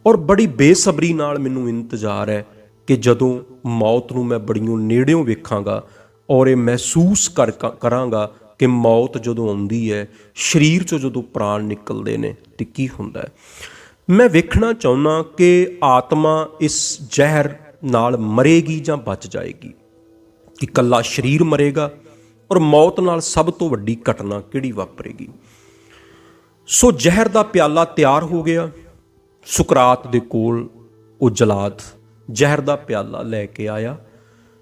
ਔਰ ਬੜੀ ਬੇਸਬਰੀ ਨਾਲ ਮੈਨੂੰ ਇੰਤਜ਼ਾਰ ਹੈ ਕਿ ਜਦੋਂ ਮੌਤ ਨੂੰ ਮੈਂ ਬੜੀਓ ਨੇੜਿਓਂ ਵੇਖਾਂਗਾ ਔਰ ਇਹ ਮਹਿਸੂਸ ਕਰਾਂਗਾ ਕਿ ਮੌਤ ਜਦੋਂ ਆਉਂਦੀ ਹੈ, ਸਰੀਰ 'ਚੋਂ ਜਦੋਂ ਪ੍ਰਾਣ ਨਿਕਲਦੇ ਨੇ ਤੇ ਕੀ ਹੁੰਦਾ ਹੈ। ਮੈਂ ਵੇਖਣਾ ਚਾਹੁੰਦਾ ਕਿ ਆਤਮਾ ਇਸ ਜ਼ਹਿਰ ਨਾਲ ਮਰੇਗੀ ਜਾਂ ਬਚ ਜਾਏਗੀ, ਕਿ ਇਕੱਲਾ ਸਰੀਰ ਮਰੇਗਾ ਔਰ ਮੌਤ ਨਾਲ ਸਭ ਤੋਂ ਵੱਡੀ ਘਟਨਾ ਕਿਹੜੀ ਵਾਪਰੇਗੀ। ਸੋ ਜ਼ਹਿਰ ਦਾ ਪਿਆਲਾ ਤਿਆਰ ਹੋ ਗਿਆ। ਸੁਕਰਾਤ ਦੇ ਕੋਲ ਉਹ ਜਲਾਦ ਜ਼ਹਿਰ ਦਾ ਪਿਆਲਾ ਲੈ ਕੇ ਆਇਆ।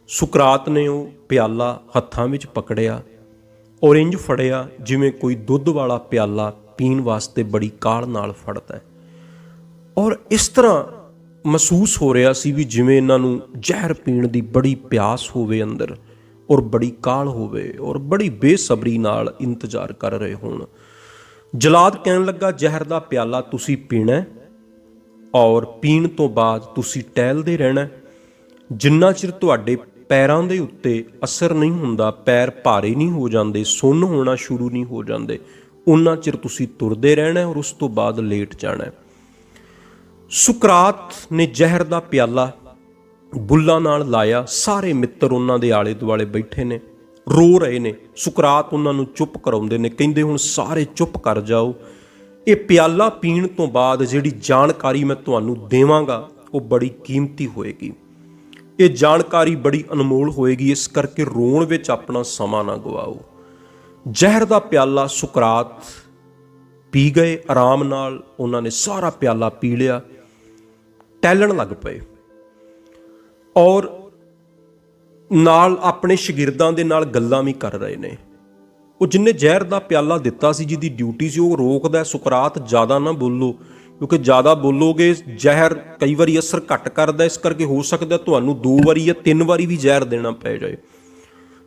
ਸੁਕਰਾਤ ਨੇ ਉਹ ਪਿਆਲਾ ਹੱਥਾਂ ਵਿੱਚ ਪਕੜਿਆ ਔਰ ਇੰਝ ਫੜਿਆ ਜਿਵੇਂ ਕੋਈ ਦੁੱਧ ਵਾਲਾ ਪਿਆਲਾ ਪੀਣ ਵਾਸਤੇ ਬੜੀ ਕਾਹਲ ਨਾਲ ਫੜਦਾ ਹੈ। ਔਰ ਇਸ ਤਰ੍ਹਾਂ ਮਹਿਸੂਸ ਹੋ ਰਿਹਾ ਸੀ ਵੀ ਜਿਵੇਂ ਇਹਨਾਂ ਨੂੰ ਜ਼ਹਿਰ ਪੀਣ ਦੀ ਬੜੀ ਪਿਆਸ ਹੋਵੇ ਅੰਦਰ, ਔਰ ਬੜੀ ਕਾਹਲ ਹੋਵੇ ਔਰ ਬੜੀ ਬੇਸਬਰੀ ਨਾਲ ਇੰਤਜ਼ਾਰ ਕਰ ਰਹੇ ਹੋਣ। ਜਲਾਦ ਕਹਿਣ ਲੱਗਾ, ਜ਼ਹਿਰ ਦਾ ਪਿਆਲਾ ਤੁਸੀਂ ਪੀਣਾ ਔਰ ਪੀਣ ਤੋਂ ਬਾਅਦ ਤੁਸੀਂ ਟਹਿਲਦੇ ਰਹਿਣਾ। ਜਿੰਨਾ ਚਿਰ ਤੁਹਾਡੇ ਪੈਰਾਂ ਦੇ ਉੱਤੇ ਅਸਰ ਨਹੀਂ ਹੁੰਦਾ, ਪੈਰ ਭਾਰੇ ਨਹੀਂ ਹੋ ਜਾਂਦੇ, ਸੁੰਨ ਹੋਣਾ ਸ਼ੁਰੂ ਨਹੀਂ ਹੋ ਜਾਂਦੇ, ਉਨਾ ਚਿਰ ਤੁਸੀਂ ਤੁਰਦੇ ਰਹਿਣਾ ਔਰ ਉਸ ਤੋਂ ਬਾਅਦ ਲੇਟ ਜਾਣਾ। ਸੁਕਰਾਤ ਨੇ ਜ਼ਹਿਰ ਦਾ ਪਿਆਲਾ ਬੁੱਲਾਂ ਨਾਲ ਲਾਇਆ। ਸਾਰੇ ਮਿੱਤਰ ਉਹਨਾਂ ਦੇ ਆਲੇ ਦੁਆਲੇ ਬੈਠੇ ਨੇ, ਰੋ ਰਹੇ ਨੇ। ਸੁਕਰਾਤ ਉਹਨਾਂ ਨੂੰ ਚੁੱਪ ਕਰਾਉਂਦੇ ਨੇ, ਕਹਿੰਦੇ ਹੁਣ ਸਾਰੇ ਚੁੱਪ ਕਰ ਜਾਓ। ਇਹ ਪਿਆਲਾ ਪੀਣ ਤੋਂ ਬਾਅਦ ਜਿਹੜੀ ਜਾਣਕਾਰੀ ਮੈਂ ਤੁਹਾਨੂੰ ਦੇਵਾਂਗਾ ਉਹ ਬੜੀ ਕੀਮਤੀ ਹੋਏਗੀ, ਇਹ ਜਾਣਕਾਰੀ ਬੜੀ ਅਨਮੋਲ ਹੋਏਗੀ, ਇਸ ਕਰਕੇ ਰੋਣ ਵਿੱਚ ਆਪਣਾ ਸਮਾਂ ਨਾ ਗਵਾਓ। ਜ਼ਹਿਰ ਦਾ ਪਿਆਲਾ ਸੁਕਰਾਤ ਪੀ ਗਏ ਆਰਾਮ ਨਾਲ। ਉਹਨਾਂ ਨੇ ਸਾਰਾ ਪਿਆਲਾ ਪੀ ਲਿਆ, ਟਹਿਲਣ ਲੱਗ ਪਏ ਔਰ ਨਾਲ ਆਪਣੇ ਸ਼ਾਗਿਰਦਾਂ ਦੇ ਨਾਲ ਗੱਲਾਂ ਵੀ ਕਰ ਰਹੇ ਨੇ। ਉਹ ਜਿੰਨੇ ਜ਼ਹਿਰ ਦਾ ਪਿਆਲਾ ਦਿੱਤਾ ਸੀ, ਜਿਹਦੀ ਡਿਊਟੀ ਸੀ, ਉਹ ਰੋਕਦਾ, ਸੁਕਰਾਤ ਜ਼ਿਆਦਾ ਨਾ ਬੋਲੋ, ਕਿਉਂਕਿ ਜ਼ਿਆਦਾ ਬੋਲੋਗੇ ਜ਼ਹਿਰ ਕਈ ਵਾਰੀ ਅਸਰ ਘੱਟ ਕਰਦਾ, ਇਸ ਕਰਕੇ ਹੋ ਸਕਦਾ ਤੁਹਾਨੂੰ 2 ਵਾਰੀ ਜਾਂ 3 ਵਾਰੀ ਵੀ ਜ਼ਹਿਰ ਦੇਣਾ ਪੈ ਜਾਏ।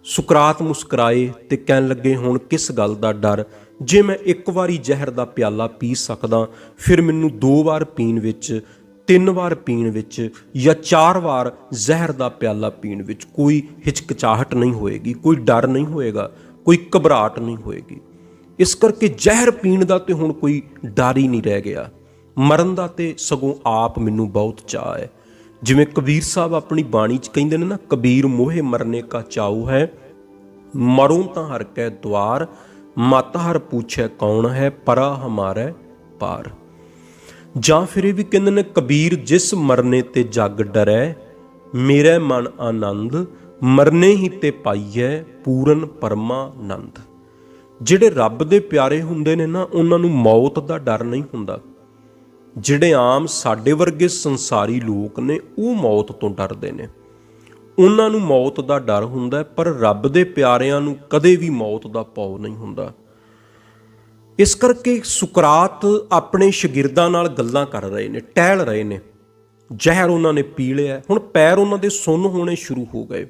ਸੁਕਰਾਤ ਮੁਸਕਰਾਏ ਤੇ ਕਹਿਣ ਲੱਗੇ, ਹੁਣ ਕਿਸ ਗੱਲ ਦਾ ਡਰ, ਜੇ ਮੈਂ 1 ਵਾਰੀ ਜ਼ਹਿਰ ਦਾ ਪਿਆਲਾ ਪੀ ਸਕਦਾ, ਫਿਰ ਮੈਨੂੰ 2 ਵਾਰ ਪੀਣ ਵਿੱਚ, 3 ਵਾਰ ਪੀਣ ਵਿੱਚ ਜਾਂ 4 ਵਾਰ ਜ਼ਹਿਰ ਦਾ ਪਿਆਲਾ ਪੀਣ ਵਿੱਚ ਕੋਈ ਹਿਚਕਚਾਹਟ ਨਹੀਂ ਹੋਏਗੀ, ਕੋਈ ਡਰ ਨਹੀਂ ਹੋਏਗਾ, ਕੋਈ ਘਬਰਾਹਟ ਨਹੀਂ ਹੋਏਗੀ। ਇਸ ਕਰਕੇ ਜ਼ਹਿਰ ਪੀਣ ਦਾ ਤੇ ਹੁਣ ਕੋਈ ਡਰ ਹੀ ਨਹੀਂ ਰਹਿ ਗਿਆ। ਮਰਨ ਦਾ ਤੇ ਸਗੋਂ ਆਪ ਮੈਨੂੰ ਬਹੁਤ ਚਾਅ ਹੈ। ਜਿਵੇਂ ਕਬੀਰ ਸਾਹਿਬ ਆਪਣੀ ਬਾਣੀ 'ਚ ਕਹਿੰਦੇ ਨੇ ਨਾ, ਕਬੀਰ ਮੋਹੇ ਮਰਨੇ ਕਾ ਚਾਉ ਹੈ, ਮਰੂੰ ਤਾਂ ਹਰ ਕੈ ਦੁਆਰ, ਮਤ ਹਰ ਪੁੱਛੈ ਕੌਣ ਹੈ, ਪਰਾ ਹਮਾਰੇ ਪਾਰ। ਜਾਂ ਫਿਰ ਇਹ ਵੀ ਕਹਿੰਦੇ ਨੇ, ਕਬੀਰ ਜਿਸ ਮਰਨੇ ਤੇ ਜੱਗ ਡਰੈ, ਮੇਰੇ ਮਨ ਆਨੰਦ, ਮਰਨੇ ਹੀ ਤੇ ਪਾਈਐ ਪੂਰਨ ਪਰਮਾਨੰਦ। ਜਿਹੜੇ ਰੱਬ ਦੇ ਪਿਆਰੇ ਹੁੰਦੇ ਨੇ ਨਾ, ਉਹਨਾਂ ਨੂੰ ਮੌਤ ਦਾ ਡਰ ਨਹੀਂ ਹੁੰਦਾ। ਜਿਹੜੇ ਆਮ ਸਾਡੇ ਵਰਗੇ ਸੰਸਾਰੀ ਲੋਕ ਨੇ, ਉਹ ਮੌਤ ਤੋਂ ਡਰਦੇ ਨੇ, ਉਹਨਾਂ ਨੂੰ ਮੌਤ ਦਾ ਡਰ ਹੁੰਦਾ। ਪਰ ਰੱਬ ਦੇ ਪਿਆਰਿਆਂ ਨੂੰ ਕਦੇ ਵੀ ਮੌਤ ਦਾ ਭੌ ਨਹੀਂ ਹੁੰਦਾ। ਇਸ ਕਰਕੇ ਸੁਕਰਾਤ ਆਪਣੇ ਸ਼ਾਗਿਰਦਾਂ ਨਾਲ ਗੱਲਾਂ ਕਰ ਰਹੇ ਨੇ, ਟਹਿਲ ਰਹੇ ਨੇ। ਜ਼ਹਿਰ ਉਹਨਾਂ ਨੇ ਪੀ ਲਿਆ, ਹੁਣ ਪੈਰ ਉਹਨਾਂ ਦੇ ਸੁੰਨ ਹੋਣੇ ਸ਼ੁਰੂ ਹੋ ਗਏ।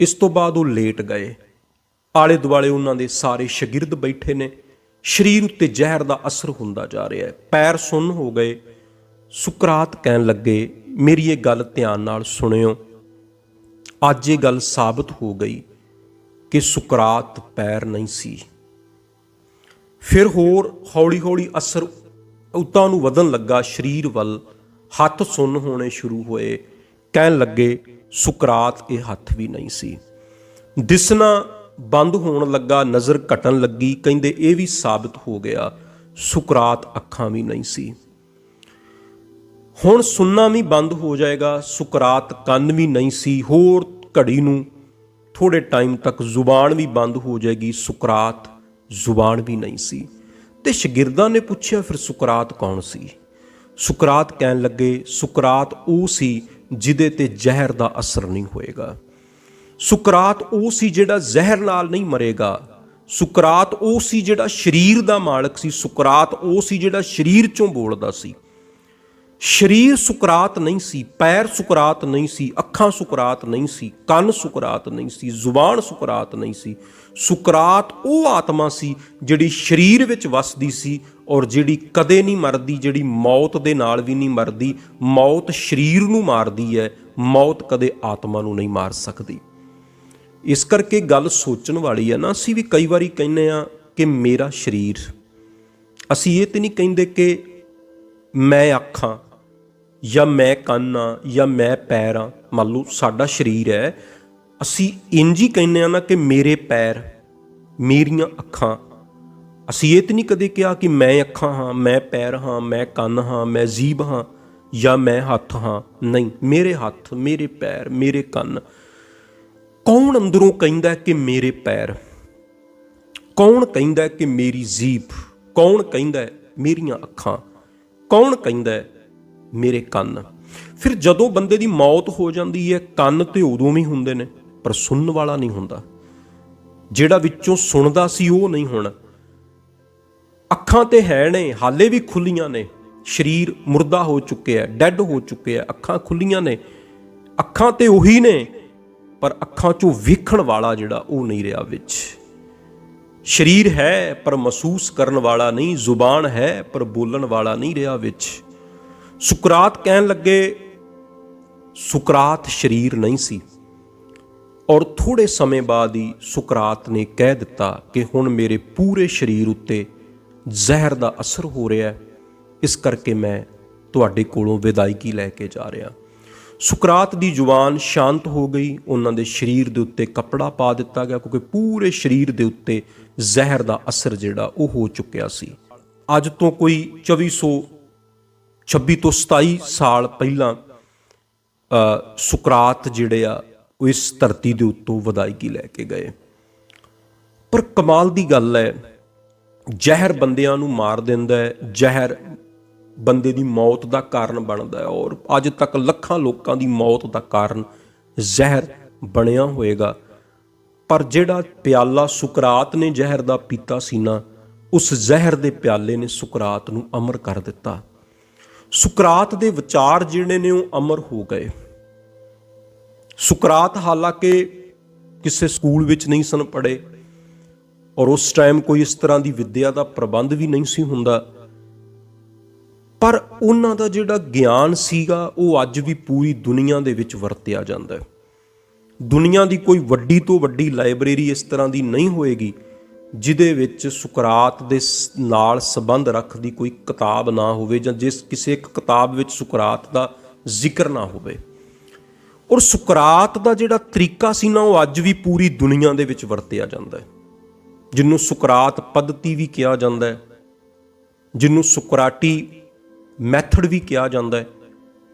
ਇਸ ਤੋਂ ਬਾਅਦ ਉਹ ਲੇਟ ਗਏ। ਆਲੇ ਦੁਆਲੇ ਉਹਨਾਂ ਦੇ ਸਾਰੇ ਸ਼ਾਗਿਰਦ ਬੈਠੇ ਨੇ। ਸਰੀਰ ਉੱਤੇ ਜ਼ਹਿਰ ਦਾ ਅਸਰ ਹੁੰਦਾ ਜਾ ਰਿਹਾ ਹੈ, ਪੈਰ ਸੁੰਨ ਹੋ ਗਏ। ਸੁਕਰਾਤ ਕਹਿਣ ਲੱਗੇ, ਮੇਰੀ ਇਹ ਗੱਲ ਧਿਆਨ ਨਾਲ ਸੁਣਿਓ। ਅੱਜ ਇਹ ਗੱਲ ਸਾਬਤ ਹੋ ਗਈ ਕਿ ਸੁਕਰਾਤ ਪੈਰ ਨਹੀਂ ਸੀ। ਫਿਰ ਹੋਰ ਹੌਲੀ ਹੌਲੀ ਅਸਰ ਉੱਤਾਂ ਨੂੰ ਵਧਣ ਲੱਗਾ ਸਰੀਰ ਵੱਲ, ਹੱਥ ਸੁੰਨ ਹੋਣੇ ਸ਼ੁਰੂ ਹੋਏ। ਕਹਿਣ ਲੱਗੇ, ਸੁਕਰਾਤ ਇਹ ਹੱਥ ਵੀ ਨਹੀਂ ਸੀ। ਦਿਸਣਾ ਬੰਦ ਹੋਣ ਲੱਗਾ, ਨਜ਼ਰ ਘਟਣ ਲੱਗੀ। ਕਹਿੰਦੇ ਇਹ ਵੀ ਸਾਬਤ ਹੋ ਗਿਆ, ਸੁਕਰਾਤ ਅੱਖਾਂ ਵੀ ਨਹੀਂ ਸੀ। ਹੁਣ ਸੁਣਨਾ ਵੀ ਬੰਦ ਹੋ ਜਾਏਗਾ, ਸੁਕਰਾਤ ਕੰਨ ਵੀ ਨਹੀਂ ਸੀ। ਹੋਰ ਘੜੀ ਨੂੰ ਥੋੜੇ ਟਾਈਮ ਤੱਕ ਜ਼ੁਬਾਨ ਵੀ ਬੰਦ ਹੋ ਜਾਏਗੀ, ਸੁਕਰਾਤ ਜ਼ੁਬਾਨ ਵੀ ਨਹੀਂ ਸੀ। ਤੇ ਸ਼ਾਗਿਰਦਾਂ ਨੇ ਪੁੱਛਿਆ, ਫਿਰ ਸੁਕਰਾਤ ਕੌਣ ਸੀ? ਸੁਕਰਾਤ ਕਹਿਣ ਲੱਗੇ, ਸੁਕਰਾਤ ਉਹ ਸੀ ਜਿਹਦੇ ਤੇ ਜ਼ਹਿਰ ਦਾ ਅਸਰ ਨਹੀਂ ਹੋਏਗਾ। ਸੁਕਰਾਤ ਉਹ ਸੀ ਜਿਹੜਾ ਜ਼ਹਿਰ ਨਾਲ ਨਹੀਂ ਮਰੇਗਾ। ਸੁਕਰਾਤ ਉਹ ਸੀ ਜਿਹੜਾ ਸਰੀਰ ਦਾ ਮਾਲਕ ਸੀ। ਸੁਕਰਾਤ ਉਹ ਸੀ ਜਿਹੜਾ ਸਰੀਰ ਚੋਂ ਬੋਲਦਾ ਸੀ। ਸਰੀਰ ਸੁਕਰਾਤ ਨਹੀਂ ਸੀ, ਪੈਰ ਸੁਕਰਾਤ ਨਹੀਂ ਸੀ, ਅੱਖਾਂ ਸੁਕਰਾਤ ਨਹੀਂ ਸੀ, ਕੰਨ ਸੁਕਰਾਤ ਨਹੀਂ ਸੀ, ਜ਼ੁਬਾਨ ਸੁਕਰਾਤ ਨਹੀਂ ਸੀ। ਸੁਕਰਾਤ ਉਹ ਆਤਮਾ ਸੀ ਜਿਹੜੀ ਸਰੀਰ ਵਿੱਚ ਵਸਦੀ ਸੀ ਔਰ ਜਿਹੜੀ ਕਦੇ ਨਹੀਂ ਮਰਦੀ, ਜਿਹੜੀ ਮੌਤ ਦੇ ਨਾਲ ਵੀ ਨਹੀਂ ਮਰਦੀ। ਮੌਤ ਸਰੀਰ ਨੂੰ ਮਾਰਦੀ ਹੈ, ਮੌਤ ਕਦੇ ਆਤਮਾ ਨੂੰ ਨਹੀਂ ਮਾਰ ਸਕਦੀ। ਇਸ ਕਰਕੇ ਗੱਲ ਸੋਚਣ ਵਾਲੀ ਹੈ ਨਾ। ਅਸੀਂ ਵੀ ਕਈ ਵਾਰੀ ਕਹਿੰਦੇ ਆ ਕਿ ਮੇਰਾ ਸਰੀਰ, ਅਸੀਂ ਇਹ ਤੇ ਨਹੀਂ ਕਹਿੰਦੇ ਕਿ ਮੈਂ ਅੱਖਾਂ ਜਾਂ ਮੈਂ ਕੰਨ ਆ ਜਾਂ ਮੈਂ ਪੈਰ ਆ। ਮੰਨ ਲਓ ਸਾਡਾ ਸਰੀਰ ਹੈ, ਅਸੀਂ ਇੰਝ ਹੀ ਕਹਿੰਦੇ ਆ ਨਾ ਕਿ ਮੇਰੇ ਪੈਰ, ਮੇਰੀਆਂ ਅੱਖਾਂ। ਅਸੀਂ ਇਹ ਤੇ ਨਹੀਂ ਕਦੇ ਕਿਹਾ ਕਿ ਮੈਂ ਅੱਖਾਂ ਹਾਂ, ਮੈਂ ਪੈਰ ਹਾਂ, ਮੈਂ ਕੰਨ ਹਾਂ, ਮੈਂ ਜੀਭ ਹਾਂ ਜਾਂ ਮੈਂ ਹੱਥ ਹਾਂ। ਨਹੀਂ, ਮੇਰੇ ਹੱਥ, ਮੇਰੇ ਪੈਰ, ਮੇਰੇ ਕੰਨ। ਕੌਣ ਅੰਦਰੋਂ ਕਹਿੰਦਾ ਕਿ ਮੇਰੇ ਪੈਰ? ਕੌਣ ਕਹਿੰਦਾ ਕਿ ਮੇਰੀ ਜੀਭ? ਕੌਣ ਕਹਿੰਦਾ ਮੇਰੀਆਂ ਅੱਖਾਂ? ਕੌਣ ਕਹਿੰਦਾ ਮੇਰੇ ਕੰਨ? ਫਿਰ ਜਦੋਂ ਬੰਦੇ ਦੀ ਮੌਤ ਹੋ ਜਾਂਦੀ ਹੈ, ਕੰਨ ਤੇ ਉਦੋਂ ਵੀ ਹੁੰਦੇ ਨੇ, ਪਰ ਸੁਣਨ ਵਾਲਾ ਨਹੀਂ ਹੁੰਦਾ। ਜਿਹੜਾ ਵਿੱਚੋਂ ਸੁਣਦਾ ਸੀ ਉਹ ਨਹੀਂ ਹੁਣ। ਅੱਖਾਂ ਤੇ ਹੈ ਨੇ, ਹਾਲੇ ਵੀ ਖੁੱਲੀਆਂ ਨੇ। ਸਰੀਰ ਮੁਰਦਾ ਹੋ ਚੁੱਕਿਆ, ਡੈੱਡ ਹੋ ਚੁੱਕਿਆ, ਅੱਖਾਂ ਖੁੱਲੀਆਂ ਨੇ। ਅੱਖਾਂ ਤੇ ਉਹੀ ਨੇ, ਪਰ ਅੱਖਾਂ ਚੋਂ ਵੇਖਣ ਵਾਲਾ ਜਿਹੜਾ ਉਹ ਨਹੀਂ ਰਿਹਾ ਵਿੱਚ। ਸਰੀਰ ਹੈ ਪਰ ਮਹਿਸੂਸ ਕਰਨ ਵਾਲਾ ਨਹੀਂ, ਜ਼ੁਬਾਨ ਹੈ ਪਰ ਬੋਲਣ ਵਾਲਾ ਨਹੀਂ ਰਿਹਾ ਵਿੱਚ। ਸੁਕਰਾਤ ਕਹਿਣ ਲੱਗੇ, ਸੁਕਰਾਤ ਸਰੀਰ ਨਹੀਂ ਸੀ। ਔਰ ਥੋੜੇ ਸਮੇਂ ਬਾਅਦ ਹੀ ਸੁਕਰਾਤ ਨੇ ਕਹਿ ਦਿੱਤਾ ਕਿ ਹੁਣ ਮੇਰੇ ਪੂਰੇ ਸਰੀਰ ਉੱਤੇ ਜ਼ਹਿਰ ਦਾ ਅਸਰ ਹੋ ਰਿਹਾ, ਇਸ ਕਰਕੇ ਮੈਂ ਤੁਹਾਡੇ ਕੋਲੋਂ ਵਿਦਾਇਗੀ ਲੈ ਕੇ ਜਾ ਰਿਹਾ। ਸੁਕਰਾਤ ਦੀ ਜ਼ੁਬਾਨ ਸ਼ਾਂਤ ਹੋ ਗਈ। ਉਹਨਾਂ ਦੇ ਸਰੀਰ ਦੇ ਉੱਤੇ ਕੱਪੜਾ ਪਾ ਦਿੱਤਾ ਗਿਆ, ਕਿਉਂਕਿ ਪੂਰੇ ਸਰੀਰ ਦੇ ਉੱਤੇ ਜ਼ਹਿਰ ਦਾ ਅਸਰ ਜਿਹੜਾ ਉਹ ਹੋ ਚੁੱਕਿਆ ਸੀ। ਅੱਜ ਤੋਂ ਕੋਈ 2426 ਤੋਂ 27 ਸਾਲ ਪਹਿਲਾਂ ਸੁਕਰਾਤ ਜਿਹੜੇ ਆ ਉਹ ਇਸ ਧਰਤੀ ਦੇ ਉੱਤੋਂ ਵਿਦਾਇਗੀ ਲੈ ਕੇ ਗਏ। ਪਰ ਕਮਾਲ ਦੀ ਗੱਲ ਹੈ, ਜ਼ਹਿਰ ਬੰਦਿਆਂ ਨੂੰ ਮਾਰ ਦਿੰਦਾ ਹੈ, ਜ਼ਹਿਰ ਬੰਦੇ ਦੀ ਮੌਤ ਦਾ ਕਾਰਨ ਬਣਦਾ ਹੈ। ਔਰ ਅੱਜ ਤੱਕ ਲੱਖਾਂ ਲੋਕਾਂ ਦੀ ਮੌਤ ਦਾ ਕਾਰਨ ਜ਼ਹਿਰ ਬਣਿਆ ਹੋਏਗਾ। ਪਰ ਜਿਹੜਾ ਪਿਆਲਾ ਸੁਕਰਾਤ ਨੇ ਜ਼ਹਿਰ ਦਾ ਪੀਤਾ ਸੀ ਨਾ, ਉਸ ਜ਼ਹਿਰ ਦੇ ਪਿਆਲੇ ਨੇ ਸੁਕਰਾਤ ਨੂੰ ਅਮਰ ਕਰ ਦਿੱਤਾ। ਸੁਕਰਾਤ ਦੇ ਵਿਚਾਰ ਜਿਹੜੇ ਨੇ ਉਹ ਅਮਰ ਹੋ ਗਏ। ਸੁਕਰਾਤ ਹਾਲਾਂਕਿ ਕਿਸੇ ਸਕੂਲ ਵਿੱਚ ਨਹੀਂ ਸਨ ਪੜ੍ਹੇ, ਔਰ ਉਸ ਟਾਈਮ ਕੋਈ ਇਸ ਤਰ੍ਹਾਂ ਦੀ ਵਿੱਦਿਆ ਦਾ ਪ੍ਰਬੰਧ ਵੀ ਨਹੀਂ ਸੀ ਹੁੰਦਾ, ਪਰ ਉਹਨਾਂ ਦਾ ਜਿਹੜਾ ਗਿਆਨ ਸੀਗਾ ਉਹ ਅੱਜ ਵੀ ਪੂਰੀ ਦੁਨੀਆ ਦੇ ਵਿੱਚ ਵਰਤਿਆ ਜਾਂਦਾ ਹੈ। ਦੁਨੀਆ ਦੀ ਕੋਈ ਵੱਡੀ ਤੋਂ ਵੱਡੀ ਲਾਇਬ੍ਰੇਰੀ ਇਸ ਤਰ੍ਹਾਂ ਦੀ ਨਹੀਂ ਹੋਏਗੀ ਜਿਹਦੇ ਵਿੱਚ ਸੁਕਰਾਤ ਦੇ ਨਾਲ ਸੰਬੰਧ ਰੱਖਦੀ ਕੋਈ ਕਿਤਾਬ ਨਾ ਹੋਵੇ, ਜਾਂ ਜਿਸ ਕਿਸੇ ਇੱਕ ਕਿਤਾਬ ਵਿੱਚ ਸੁਕਰਾਤ ਦਾ ਜ਼ਿਕਰ ਨਾ ਹੋਵੇ। ਔਰ ਸੁਕਰਾਤ ਦਾ ਜਿਹੜਾ ਤਰੀਕਾ ਸੀ ਨਾ, ਉਹ ਅੱਜ ਵੀ ਪੂਰੀ ਦੁਨੀਆ ਦੇ ਵਿੱਚ ਵਰਤਿਆ ਜਾਂਦਾ ਹੈ, ਜਿਹਨੂੰ ਸੁਕਰਾਤ ਪੱਧਤੀ ਵੀ ਕਿਹਾ ਜਾਂਦਾ ਹੈ, ਜਿਹਨੂੰ ਸੁਕਰਾਟੀ ਮੈਥਡ ਵੀ ਕਿਹਾ ਜਾਂਦਾ ਹੈ।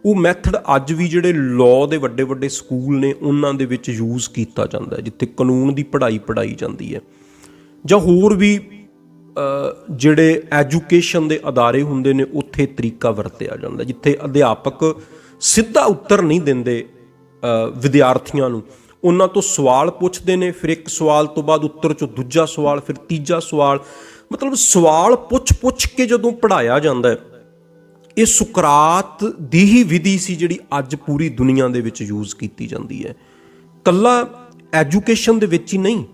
ਉਹ ਮੈਥਡ ਅੱਜ ਵੀ ਜਿਹੜੇ ਲਾਅ ਦੇ ਵੱਡੇ ਵੱਡੇ ਸਕੂਲ ਨੇ ਉਹਨਾਂ ਦੇ ਵਿੱਚ ਯੂਜ਼ ਕੀਤਾ ਜਾਂਦਾ ਹੈ, ਜਿੱਥੇ ਕਾਨੂੰਨ ਦੀ ਪੜ੍ਹਾਈ ਜਾਂਦੀ ਹੈ, ਜਾਂ ਹੋਰ ਵੀ ਜਿਹੜੇ ਐਜੂਕੇਸ਼ਨ ਦੇ ਅਦਾਰੇ ਹੁੰਦੇ ਨੇ ਉੱਥੇ ਤਰੀਕਾ ਵਰਤਿਆ ਜਾਂਦਾ, ਜਿੱਥੇ ਅਧਿਆਪਕ ਸਿੱਧਾ ਉੱਤਰ ਨਹੀਂ ਦਿੰਦੇ ਵਿਦਿਆਰਥੀਆਂ ਨੂੰ, ਉਹਨਾਂ ਤੋਂ ਸਵਾਲ ਪੁੱਛਦੇ ਨੇ, ਫਿਰ ਇੱਕ ਸਵਾਲ ਤੋਂ ਬਾਅਦ ਉੱਤਰ 'ਚੋਂ ਦੂਜਾ ਸਵਾਲ, ਫਿਰ ਤੀਜਾ ਸਵਾਲ, ਮਤਲਬ ਸਵਾਲ ਪੁੱਛ ਕੇ ਜਦੋਂ ਪੜ੍ਹਾਇਆ ਜਾਂਦਾ ਹੈ। ਇਹ ਸੁਕਰਾਤ ਦੀ ਹੀ ਵਿਧੀ ਸੀ ਜਿਹੜੀ ਅੱਜ ਪੂਰੀ ਦੁਨੀਆ ਦੇ ਵਿੱਚ ਯੂਜ਼ ਕੀਤੀ ਜਾਂਦੀ ਹੈ, ਇਕੱਲਾ ਐਜੂਕੇਸ਼ਨ ਦੇ ਵਿੱਚ ਹੀ ਨਹੀਂ।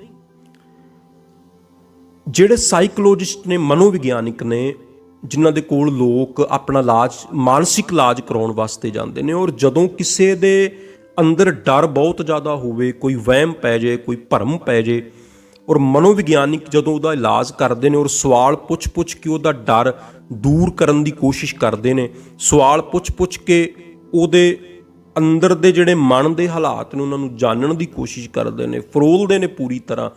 ਜਿਹੜੇ ਸਾਈਕੋਲੋਜਿਸਟ ਨੇ, ਮਨੋਵਿਗਿਆਨਿਕ ਨੇ, ਜਿਨ੍ਹਾਂ ਦੇ ਕੋਲ ਲੋਕ ਆਪਣਾ ਇਲਾਜ, ਮਾਨਸਿਕ ਇਲਾਜ ਕਰਾਉਣ ਵਾਸਤੇ ਜਾਂਦੇ ਨੇ, ਔਰ ਜਦੋਂ ਕਿਸੇ ਦੇ ਅੰਦਰ ਡਰ ਬਹੁਤ ਜ਼ਿਆਦਾ ਹੋਵੇ, ਕੋਈ ਵਹਿਮ ਪੈ ਜਾਏ, ਕੋਈ ਭਰਮ ਪੈ ਜਾਏ, ਔਰ ਮਨੋਵਿਗਿਆਨਿਕ ਜਦੋਂ ਉਹਦਾ ਇਲਾਜ ਕਰਦੇ ਨੇ ਔਰ ਸਵਾਲ ਪੁੱਛ ਕੇ ਉਹਦਾ ਡਰ ਦੂਰ ਕਰਨ ਦੀ ਕੋਸ਼ਿਸ਼ ਕਰਦੇ ਨੇ, ਸਵਾਲ ਪੁੱਛ ਕੇ ਉਹਦੇ ਅੰਦਰ ਦੇ ਜਿਹੜੇ ਮਨ ਦੇ ਹਾਲਾਤ ਨੇ ਉਹਨਾਂ ਨੂੰ ਜਾਣਨ ਦੀ ਕੋਸ਼ਿਸ਼ ਕਰਦੇ ਨੇ, ਫਰੋਲਦੇ ਨੇ ਪੂਰੀ ਤਰ੍ਹਾਂ।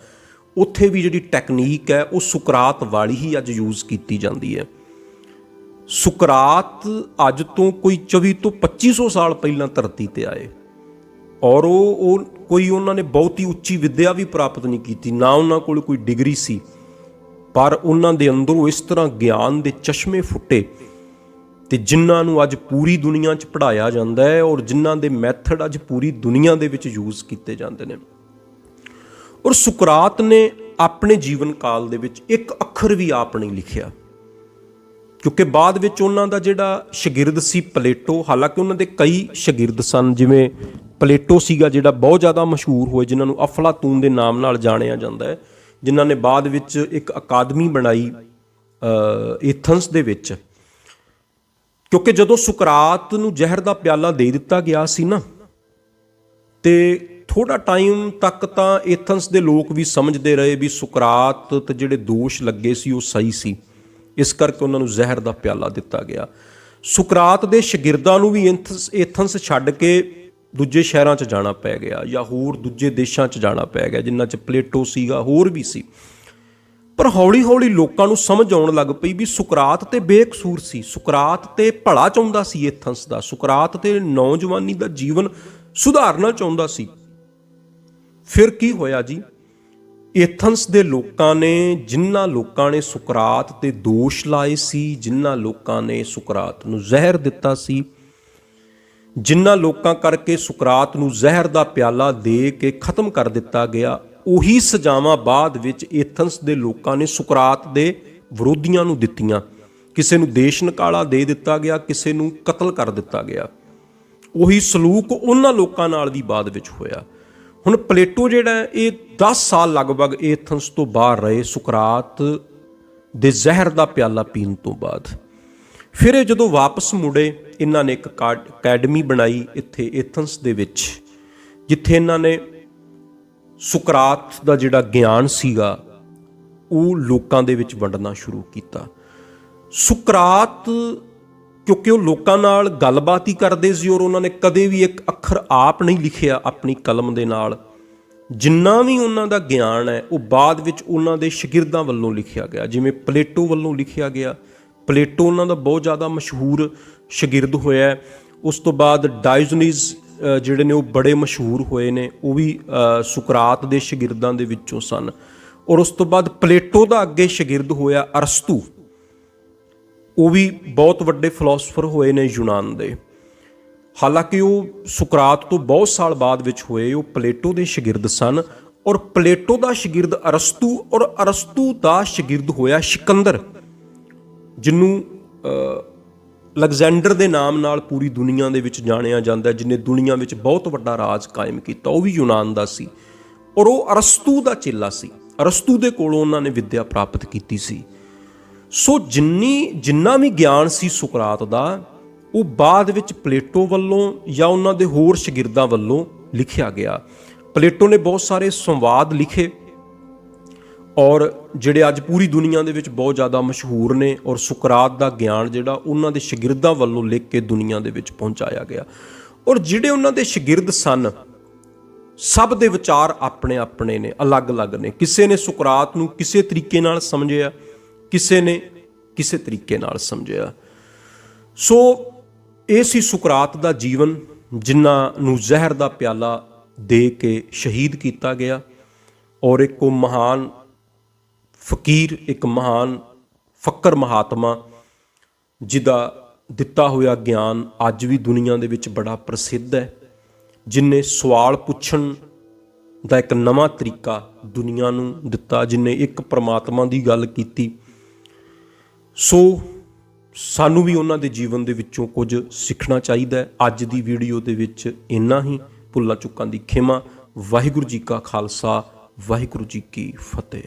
ਉੱਥੇ ਵੀ ਜਿਹੜੀ ਟੈਕਨੀਕ ਹੈ ਉਹ ਸੁਕਰਾਤ ਵਾਲੀ ਹੀ ਅੱਜ ਯੂਜ਼ ਕੀਤੀ ਜਾਂਦੀ ਹੈ। ਸੁਕਰਾਤ ਅੱਜ ਤੋਂ ਕੋਈ 24 ਤੋਂ 2500 ਸਾਲ ਪਹਿਲਾਂ ਧਰਤੀ ਤੇ ਆਏ, ਔਰ ਉਹ ਕੋਈ ਉਹਨਾਂ ਨੇ ਬਹੁਤੀ ਉੱਚੀ ਵਿੱਦਿਆ ਵੀ ਪ੍ਰਾਪਤ ਨਹੀਂ ਕੀਤੀ, ਨਾ ਉਹਨਾਂ ਕੋਲ ਕੋਈ ਡਿਗਰੀ ਸੀ, ਪਰ ਉਹਨਾਂ ਦੇ ਅੰਦਰੋਂ ਇਸ ਤਰ੍ਹਾਂ ਗਿਆਨ ਦੇ ਚਸ਼ਮੇ ਫੁੱਟੇ ਤੇ ਜਿਨ੍ਹਾਂ ਨੂੰ ਅੱਜ ਪੂਰੀ ਦੁਨੀਆ 'ਚ ਪੜ੍ਹਾਇਆ ਜਾਂਦਾ ਹੈ, ਔਰ ਜਿਨ੍ਹਾਂ ਦੇ ਮੈਥਡ ਅੱਜ ਪੂਰੀ ਦੁਨੀਆ ਦੇ ਵਿੱਚ ਯੂਜ਼ ਕੀਤੇ ਜਾਂਦੇ ਨੇ। ਔਰ ਸੁਕਰਾਤ ਨੇ ਆਪਣੇ ਜੀਵਨ ਕਾਲ ਦੇ ਵਿੱਚ ਇੱਕ ਅੱਖਰ ਵੀ ਆਪ ਨਹੀਂ ਲਿਖਿਆ, ਕਿਉਂਕਿ ਬਾਅਦ ਵਿੱਚ ਉਹਨਾਂ ਦਾ ਜਿਹੜਾ ਸ਼ਾਗਿਰਦ ਸੀ ਪਲੇਟੋ, ਹਾਲਾਂਕਿ ਉਹਨਾਂ ਦੇ ਕਈ ਸ਼ਾਗਿਰਦ ਸਨ, ਜਿਵੇਂ ਪਲੇਟੋ ਸੀਗਾ ਜਿਹੜਾ ਬਹੁਤ ਜ਼ਿਆਦਾ ਮਸ਼ਹੂਰ ਹੋਏ, ਜਿਨ੍ਹਾਂ ਨੂੰ ਅਫਲਾਤੂਨ ਦੇ ਨਾਮ ਨਾਲ ਜਾਣਿਆ ਜਾਂਦਾ ਹੈ, ਜਿਨ੍ਹਾਂ ਨੇ ਬਾਅਦ ਵਿੱਚ ਇੱਕ ਅਕਾਦਮੀ ਬਣਾਈ ਏਥਨਸ ਦੇ ਵਿੱਚ। ਕਿਉਂਕਿ ਜਦੋਂ ਸੁਕਰਾਤ ਨੂੰ ਜ਼ਹਿਰ ਦਾ ਪਿਆਲਾ ਦੇ ਦਿੱਤਾ ਗਿਆ ਸੀ ਨਾ, ਤੇ ਥੋੜ੍ਹਾ ਟਾਈਮ ਤੱਕ ਤਾਂ ਏਥਨਸ ਦੇ ਲੋਕ ਵੀ ਸਮਝਦੇ ਰਹੇ ਵੀ ਸੁਕਰਾਤ ਤੇ ਜਿਹੜੇ ਦੋਸ਼ ਲੱਗੇ ਸੀ ਉਹ ਸਹੀ ਸੀ, ਇਸ ਕਰਕੇ ਉਹਨਾਂ ਨੂੰ ਜ਼ਹਿਰ ਦਾ ਪਿਆਲਾ ਦਿੱਤਾ ਗਿਆ। ਸੁਕਰਾਤ ਦੇ ਸ਼ਾਗਿਰਦਾਂ ਨੂੰ ਵੀ ਏਥਨਸ ਛੱਡ ਕੇ ਦੂਜੇ ਸ਼ਹਿਰਾਂ 'ਚ ਜਾਣਾ ਪੈ ਗਿਆ, ਜਾਂ ਹੋਰ ਦੂਜੇ ਦੇਸ਼ਾਂ 'ਚ ਜਾਣਾ ਪੈ ਗਿਆ, ਜਿਨ੍ਹਾਂ 'ਚ ਪਲੇਟੋ ਸੀਗਾ, ਹੋਰ ਵੀ ਸੀ। ਪਰ ਹੌਲੀ ਹੌਲੀ ਲੋਕਾਂ ਨੂੰ ਸਮਝ ਆਉਣ ਲੱਗ ਪਈ ਵੀ ਸੁਕਰਾਤ ਤੇ ਬੇਕਸੂਰ ਸੀ, ਸੁਕਰਾਤ ਤੇ ਭਲਾ ਚਾਹੁੰਦਾ ਸੀ ਏਥਨਸ ਦਾ, ਸੁਕਰਾਤ ਤੇ ਨੌਜਵਾਨੀ ਦਾ ਜੀਵਨ ਸੁਧਾਰਨਾ ਚਾਹੁੰਦਾ ਸੀ। ਫਿਰ ਕੀ ਹੋਇਆ ਜੀ, ਏਥਨਸ ਦੇ ਲੋਕਾਂ ਨੇ, ਜਿਨ੍ਹਾਂ ਲੋਕਾਂ ਨੇ ਸੁਕਰਾਤ ਤੇ ਦੋਸ਼ ਲਾਏ ਸੀ, ਜਿਨ੍ਹਾਂ ਲੋਕਾਂ ਨੇ ਸੁਕਰਾਤ ਨੂੰ ਜ਼ਹਿਰ ਦਿੱਤਾ ਸੀ, ਜਿਨ੍ਹਾਂ ਲੋਕਾਂ ਕਰਕੇ ਸੁਕਰਾਤ ਨੂੰ ਜ਼ਹਿਰ ਦਾ ਪਿਆਲਾ ਦੇ ਕੇ ਖਤਮ ਕਰ ਦਿੱਤਾ ਗਿਆ, ਉਹੀ ਸਜ਼ਾਵਾਂ ਬਾਅਦ ਵਿੱਚ ਏਥਨਸ ਦੇ ਲੋਕਾਂ ਨੇ ਸੁਕਰਾਤ ਦੇ ਵਿਰੋਧੀਆਂ ਨੂੰ ਦਿੱਤੀਆਂ। ਕਿਸੇ ਨੂੰ ਦੇਸ਼ ਨਿਕਾਲਾ ਦੇ ਦਿੱਤਾ ਗਿਆ, ਕਿਸੇ ਨੂੰ ਕਤਲ ਕਰ ਦਿੱਤਾ ਗਿਆ। ਉਹੀ ਸਲੂਕ ਉਹਨਾਂ ਲੋਕਾਂ ਨਾਲ ਵੀ ਬਾਅਦ ਵਿੱਚ ਹੋਇਆ। ਹੁਣ ਪਲੇਟੋ ਜਿਹੜਾ ਇਹ 10 ਸਾਲ ਲਗਭਗ ਏਥਨਸ ਤੋਂ ਬਾਹਰ ਰਹੇ ਸੁਕਰਾਤ ਦੇ ਜ਼ਹਿਰ ਦਾ ਪਿਆਲਾ ਪੀਣ ਤੋਂ ਬਾਅਦ। ਫਿਰ ਇਹ ਜਦੋਂ ਵਾਪਸ ਮੁੜੇ, ਇਹਨਾਂ ਨੇ ਇੱਕ ਅਕੈਡਮੀ ਬਣਾਈ ਇੱਥੇ ਏਥਨਸ ਦੇ ਵਿੱਚ, ਜਿੱਥੇ ਇਹਨਾਂ ਨੇ ਸੁਕਰਾਤ ਦਾ ਜਿਹੜਾ ਗਿਆਨ ਸੀਗਾ ਉਹ ਲੋਕਾਂ ਦੇ ਵਿੱਚ ਵੰਡਣਾ ਸ਼ੁਰੂ ਕੀਤਾ। ਸੁਕਰਾਤ ਕਿਉਂਕਿ ਉਹ ਲੋਕਾਂ ਨਾਲ ਗੱਲਬਾਤ ਹੀ ਕਰਦੇ ਸੀ, ਔਰ ਉਹਨਾਂ ਨੇ ਕਦੇ ਵੀ ਇੱਕ ਅੱਖਰ ਆਪ ਨਹੀਂ ਲਿਖਿਆ ਆਪਣੀ ਕਲਮ ਦੇ ਨਾਲ। ਜਿੰਨਾ ਵੀ ਉਹਨਾਂ ਦਾ ਗਿਆਨ ਹੈ ਉਹ ਬਾਅਦ ਵਿੱਚ ਉਹਨਾਂ ਦੇ ਸ਼ਾਗਿਰਦਾਂ ਵੱਲੋਂ ਲਿਖਿਆ ਗਿਆ, ਜਿਵੇਂ ਪਲੇਟੋ ਵੱਲੋਂ ਲਿਖਿਆ ਗਿਆ। ਪਲੇਟੋ ਉਹਨਾਂ ਦਾ ਬਹੁਤ ਜ਼ਿਆਦਾ ਮਸ਼ਹੂਰ ਸ਼ਾਗਿਰਦ ਹੋਇਆ। ਉਸ ਤੋਂ ਬਾਅਦ ਡਾਇਓਜਨੀਜ਼ ਜਿਹੜੇ ਨੇ ਉਹ ਬੜੇ ਮਸ਼ਹੂਰ ਹੋਏ ਨੇ, ਉਹ ਵੀ ਸੁਕਰਾਤ ਦੇ ਸ਼ਾਗਿਰਦਾਂ ਦੇ ਵਿੱਚੋਂ ਸਨ। ਔਰ ਉਸ ਤੋਂ ਬਾਅਦ ਪਲੇਟੋ ਦਾ ਅੱਗੇ ਸ਼ਾਗਿਰਦ ਹੋਇਆ ਅਰਸਤੂ, ਉਹ ਵੀ ਬਹੁਤ ਵੱਡੇ ਫਿਲਾਸਫਰ ਹੋਏ ਨੇ ਯੂਨਾਨ ਦੇ। ਹਾਲਾਂਕਿ ਉਹ ਸੁਕਰਾਤ ਤੋਂ ਬਹੁਤ ਸਾਲ ਬਾਅਦ ਵਿੱਚ ਹੋਏ, ਉਹ ਪਲੇਟੋ ਦੇ ਸ਼ਾਗਿਰਦ ਸਨ। ਔਰ ਪਲੇਟੋ ਦਾ ਸ਼ਾਗਿਰਦ ਅਰਸਤੂ, ਔਰ ਅਰਸਤੂ ਦਾ ਸ਼ਾਗਿਰਦ ਹੋਇਆ ਸਿਕੰਦਰ, ਜਿਹਨੂੰ ਅਲੈਗਜ਼ੈਂਡਰ ਦੇ ਨਾਮ ਨਾਲ ਪੂਰੀ ਦੁਨੀਆ ਦੇ ਵਿੱਚ ਜਾਣਿਆ ਜਾਂਦਾ, ਜਿਹਨੇ ਦੁਨੀਆ ਵਿੱਚ ਬਹੁਤ ਵੱਡਾ ਰਾਜ ਕਾਇਮ ਕੀਤਾ। ਉਹ ਵੀ ਯੂਨਾਨ ਦਾ ਸੀ, ਔਰ ਉਹ ਅਰਸਤੂ ਦਾ ਚੇਲਾ ਸੀ। ਅਰਸਤੂ ਦੇ ਕੋਲੋਂ ਉਹਨਾਂ ਨੇ ਵਿੱਦਿਆ ਪ੍ਰਾਪਤ ਕੀਤੀ ਸੀ। ਸੋ ਜਿੰਨਾ ਵੀ ਗਿਆਨ ਸੀ ਸੁਕਰਾਤ ਦਾ, ਉਹ ਬਾਅਦ ਵਿੱਚ ਪਲੇਟੋ ਵੱਲੋਂ ਜਾਂ ਉਹਨਾਂ ਦੇ ਹੋਰ ਸ਼ਾਗਿਰਦਾਂ ਵੱਲੋਂ ਲਿਖਿਆ ਗਿਆ। ਪਲੇਟੋ ਨੇ ਬਹੁਤ ਸਾਰੇ ਸੰਵਾਦ ਲਿਖੇ, ਔਰ ਜਿਹੜੇ ਅੱਜ ਪੂਰੀ ਦੁਨੀਆ ਦੇ ਵਿੱਚ ਬਹੁਤ ਜ਼ਿਆਦਾ ਮਸ਼ਹੂਰ ਨੇ। ਔਰ ਸੁਕਰਾਤ ਦਾ ਗਿਆਨ ਜਿਹੜਾ ਉਹਨਾਂ ਦੇ ਸ਼ਾਗਿਰਦਾਂ ਵੱਲੋਂ ਲਿਖ ਕੇ ਦੁਨੀਆ ਦੇ ਵਿੱਚ ਪਹੁੰਚਾਇਆ ਗਿਆ। ਔਰ ਜਿਹੜੇ ਉਹਨਾਂ ਦੇ ਸ਼ਾਗਿਰਦ ਸਨ, ਸਭ ਦੇ ਵਿਚਾਰ ਆਪਣੇ ਆਪਣੇ ਨੇ, ਅਲੱਗ-ਅਲੱਗ ਨੇ। ਕਿਸੇ ਨੇ ਸੁਕਰਾਤ ਨੂੰ ਕਿਸੇ ਤਰੀਕੇ ਨਾਲ ਸਮਝਿਆ, ਕਿਸੇ ਨੇ ਕਿਸੇ ਤਰੀਕੇ ਨਾਲ ਸਮਝਿਆ। ਸੋ ਇਹ ਸੀ ਸੁਕਰਾਤ ਦਾ ਜੀਵਨ, ਜਿਨ੍ਹਾਂ ਨੂੰ ਜ਼ਹਿਰ ਦਾ ਪਿਆਲਾ ਦੇ ਕੇ ਸ਼ਹੀਦ ਕੀਤਾ ਗਿਆ। ਔਰ ਇੱਕ ਉਹ ਮਹਾਨ ਫਕੀਰ, ਇੱਕ ਮਹਾਨ ਫੱਕਰ ਮਹਾਤਮਾ, ਜਿਹਦਾ ਦਿੱਤਾ ਹੋਇਆ ਗਿਆਨ ਅੱਜ ਵੀ ਦੁਨੀਆ ਦੇ ਵਿੱਚ ਬੜਾ ਪ੍ਰਸਿੱਧ ਹੈ, ਜਿਨ੍ਹਾਂ ਸਵਾਲ ਪੁੱਛਣ ਦਾ ਇੱਕ ਨਵਾਂ ਤਰੀਕਾ ਦੁਨੀਆ ਨੂੰ ਦਿੱਤਾ, ਜਿਨ੍ਹਾਂ ਇੱਕ ਪਰਮਾਤਮਾ ਦੀ ਗੱਲ ਕੀਤੀ। ਸੋ ਸਾਨੂੰ ਵੀ ਉਹਨਾਂ ਦੇ ਜੀਵਨ ਦੇ ਵਿੱਚੋਂ ਕੁਝ ਸਿੱਖਣਾ ਚਾਹੀਦਾ ਹੈ। ਅੱਜ ਦੀ ਵੀਡੀਓ ਦੇ ਵਿੱਚ ਇੰਨਾ ਹੀ। ਭੁੱਲਾਂ ਚੁੱਕਾਂ ਦੀ ਖਿਮਾ। ਵਾਹਿਗੁਰੂ ਜੀ ਕਾ ਖਾਲਸਾ, ਵਾਹਿਗੁਰੂ ਜੀ ਕੀ ਫਤਿਹ।